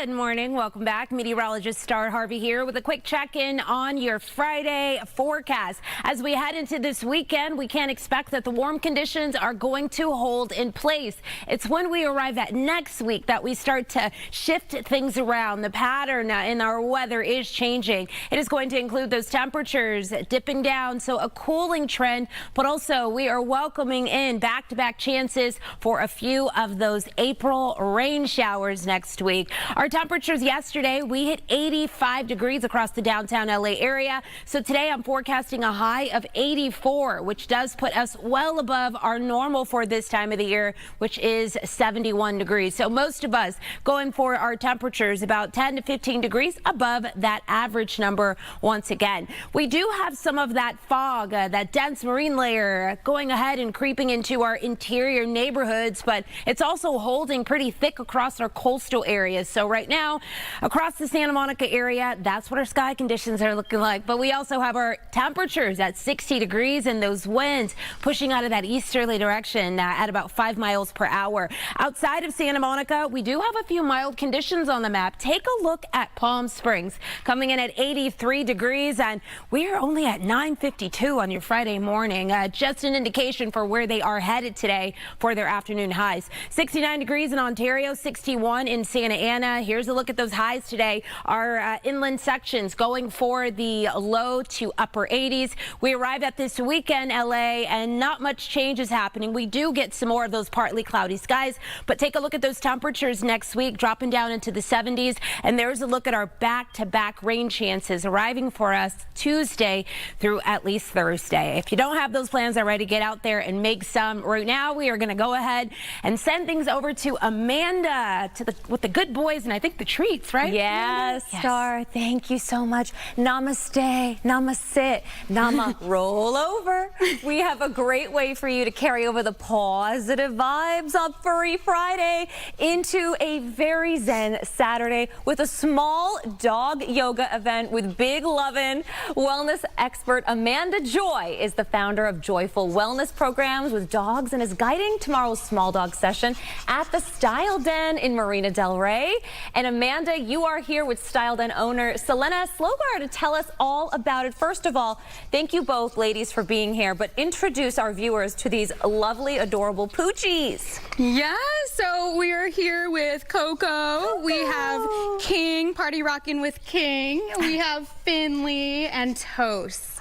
Good morning. Welcome back. Meteorologist Star Harvey here with a quick check-in on your Friday forecast. As we head into this weekend, we can't expect that the warm conditions are going to hold in place. It's when we arrive at next week that we start to shift things around. The pattern in our weather is changing. It is going to include those temperatures dipping down, so a cooling trend, but also we are welcoming in back-to-back chances for a few of those April rain showers next week. Our temperatures yesterday, we hit 85 degrees across the downtown LA area. So today I'm forecasting a high of 84, which does put us well above our normal for this time of the year, which is 71 degrees. So most of us going for our temperatures about 10 to 15 degrees above that average number once again. We do have some of that fog, that dense marine layer going ahead and creeping into our interior neighborhoods, but it's also holding pretty thick across our coastal areas. So right now, across the Santa Monica area, that's what our sky conditions are looking like. But we also have our temperatures at 60 degrees and those winds pushing out of that easterly direction at about 5 miles per hour. Outside of Santa Monica, we do have a few mild conditions on the map. Take a look at Palm Springs, coming in at 83 degrees, and we are only at 9:52 on your Friday morning. Just an indication for where they are headed today for their afternoon highs. 69 degrees in Ontario, 61 in Santa Ana. Here's a look at those highs today. Our inland sections going for the low to upper 80s. We arrive at this weekend, LA, and not much change is happening. We do get some more of those partly cloudy skies, but take a look at those temperatures next week, dropping down into the 70s. And there's a look at our back-to-back rain chances arriving for us Tuesday through at least Thursday. If you don't have those plans already, get out there and make some. Right now, we are going to go ahead and send things over to Amanda with the good boys and I think the treats, right? Yes, Star. Thank you so much. Namaste, namaste, nama roll over. We have a great way for you to carry over the positive vibes of Furry Friday into a very zen Saturday with a small dog yoga event with big lovin' wellness expert Amanda Joy is the founder of Joyful Wellness Programs with Dogs and is guiding tomorrow's small dog session at the Style Den in Marina Del Rey. And Amanda, you are here with Style Den owner Selena Slogar to tell us all about it. First of all, thank you both ladies for being here, but introduce our viewers to these lovely, adorable poochies. Yeah, so we are here with Coco. We have King, party rocking with King. We have Finley and Toast.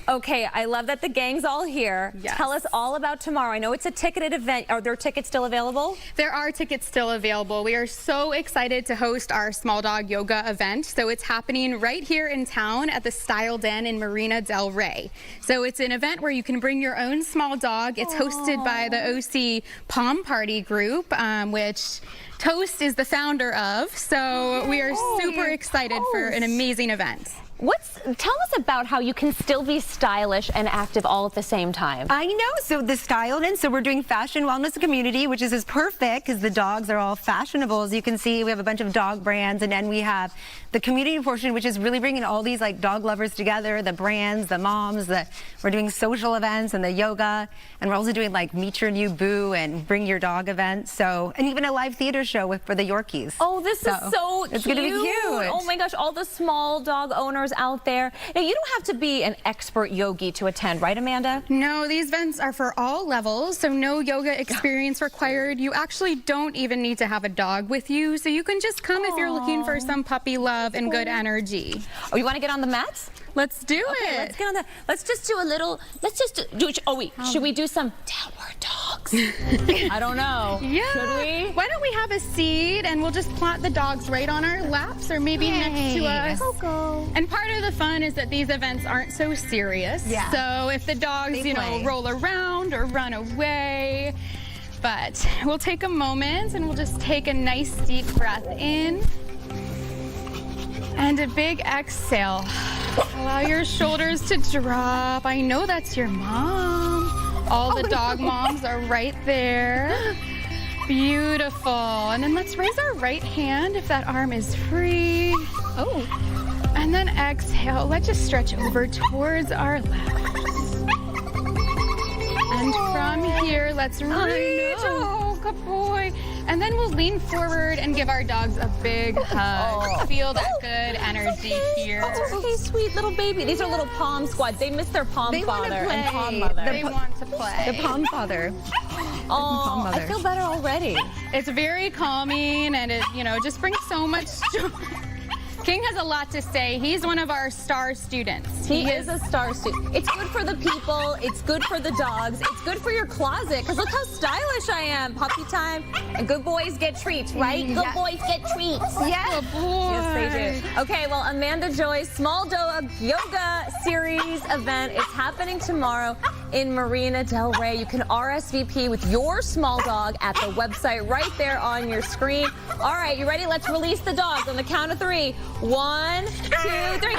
Okay, I love that the gang's all here. Yes. Tell us all about tomorrow. I know it's a ticketed event. Are there tickets still available? There are tickets still available. We are so excited to host our small dog yoga event. So it's happening right here in town at the Style Den in Marina Del Rey. So it's an event where you can bring your own small dog. It's hosted by the OC Palm Party group, which Toast is the founder of. So we are super excited for an amazing event. Tell us about how you can still be stylish and active all at the same time. I know. So the Style Den, so we're doing fashion, wellness, and community, which is perfect because the dogs are all fashionable. As you can see, we have a bunch of dog brands, and then we have the community portion, which is really bringing all these like dog lovers together, the brands, the moms, we're doing social events and the yoga, and we're also doing like meet your new boo and bring your dog events. So, and even a live theater show for the Yorkies. Oh, this is so cute. It's going to be cute. Oh my gosh, all the small dog owners out there. Now, you don't have to be an expert yogi to attend, right, Amanda? No, these events are for all levels, so no yoga experience required. You actually don't even need to have a dog with you, so you can just come if you're looking for some puppy love and good energy. Oh, you want to get on the mats? Let's do it. Let's get on let's just do a little, should we do some downward dogs? I don't know. Yeah. Should we? Why don't we have a seat and we'll just plant the dogs right on our laps or maybe next to us. Coco. And part of the fun is that these events aren't so serious. Yeah. So if the dogs, roll around or run away, but we'll take a moment and we'll just take a nice deep breath in and a big exhale. Allow your shoulders to drop. I know that's your mom. All the dog moms are right there. Beautiful. And then let's raise our right hand if that arm is free. Oh. And then exhale. Let's just stretch over towards our left. And from here, let's reach. Oh, good boy. And then we'll lean forward and give our dogs a big hug. Feel that good energy here. Okay, sweet little baby. These are little Pom Squad. They miss their Pom father and Pom mother. They want to play. The Pom father. Oh, I feel better already. It's very calming, and it, just brings so much joy. King has a lot to say. He's one of our star students. He is a star student. It's good for the people. It's good for the dogs. It's good for your closet, because look how stylish I am. Puppy time. And good boys get treats, right? Good boys get treats. Yes. Good boy. Yes, they do. Okay, well, Amanda Joy's Small Dog Yoga Series event is happening tomorrow in Marina Del Rey. You can RSVP with your small dog at the website right there on your screen. All right, you ready? Let's release the dogs on the count of 3. 1, 2, 3.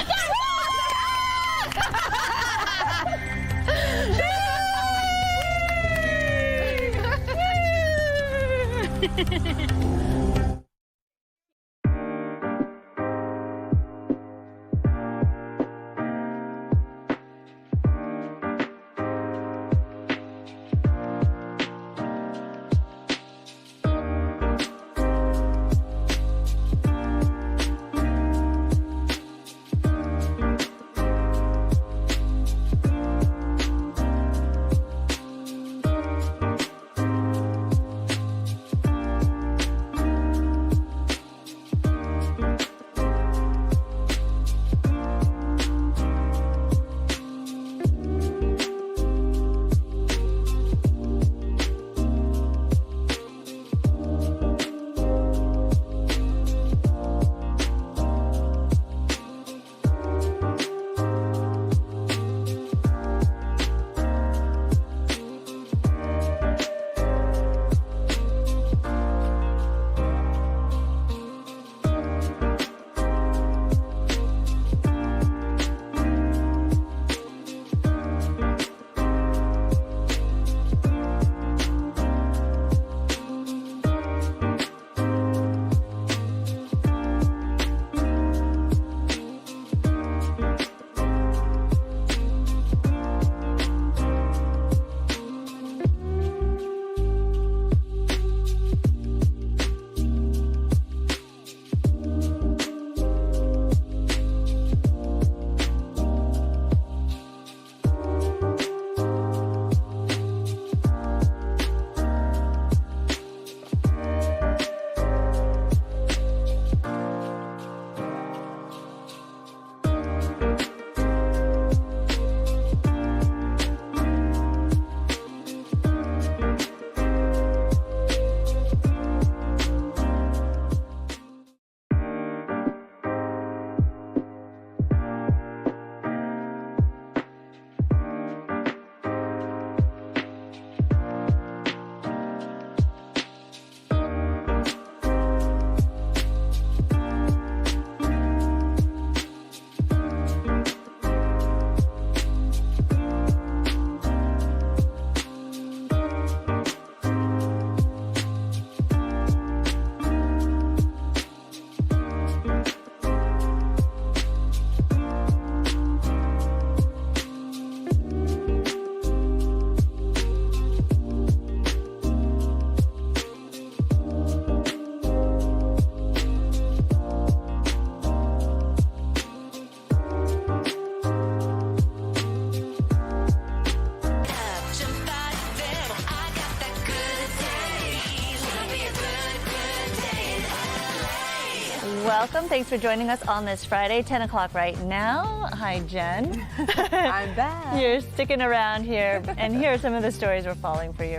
Welcome. Thanks for joining us on this Friday, 10 o'clock right now. Hi, Jen. I'm back. You're sticking around here, and here are some of the stories we're following for you.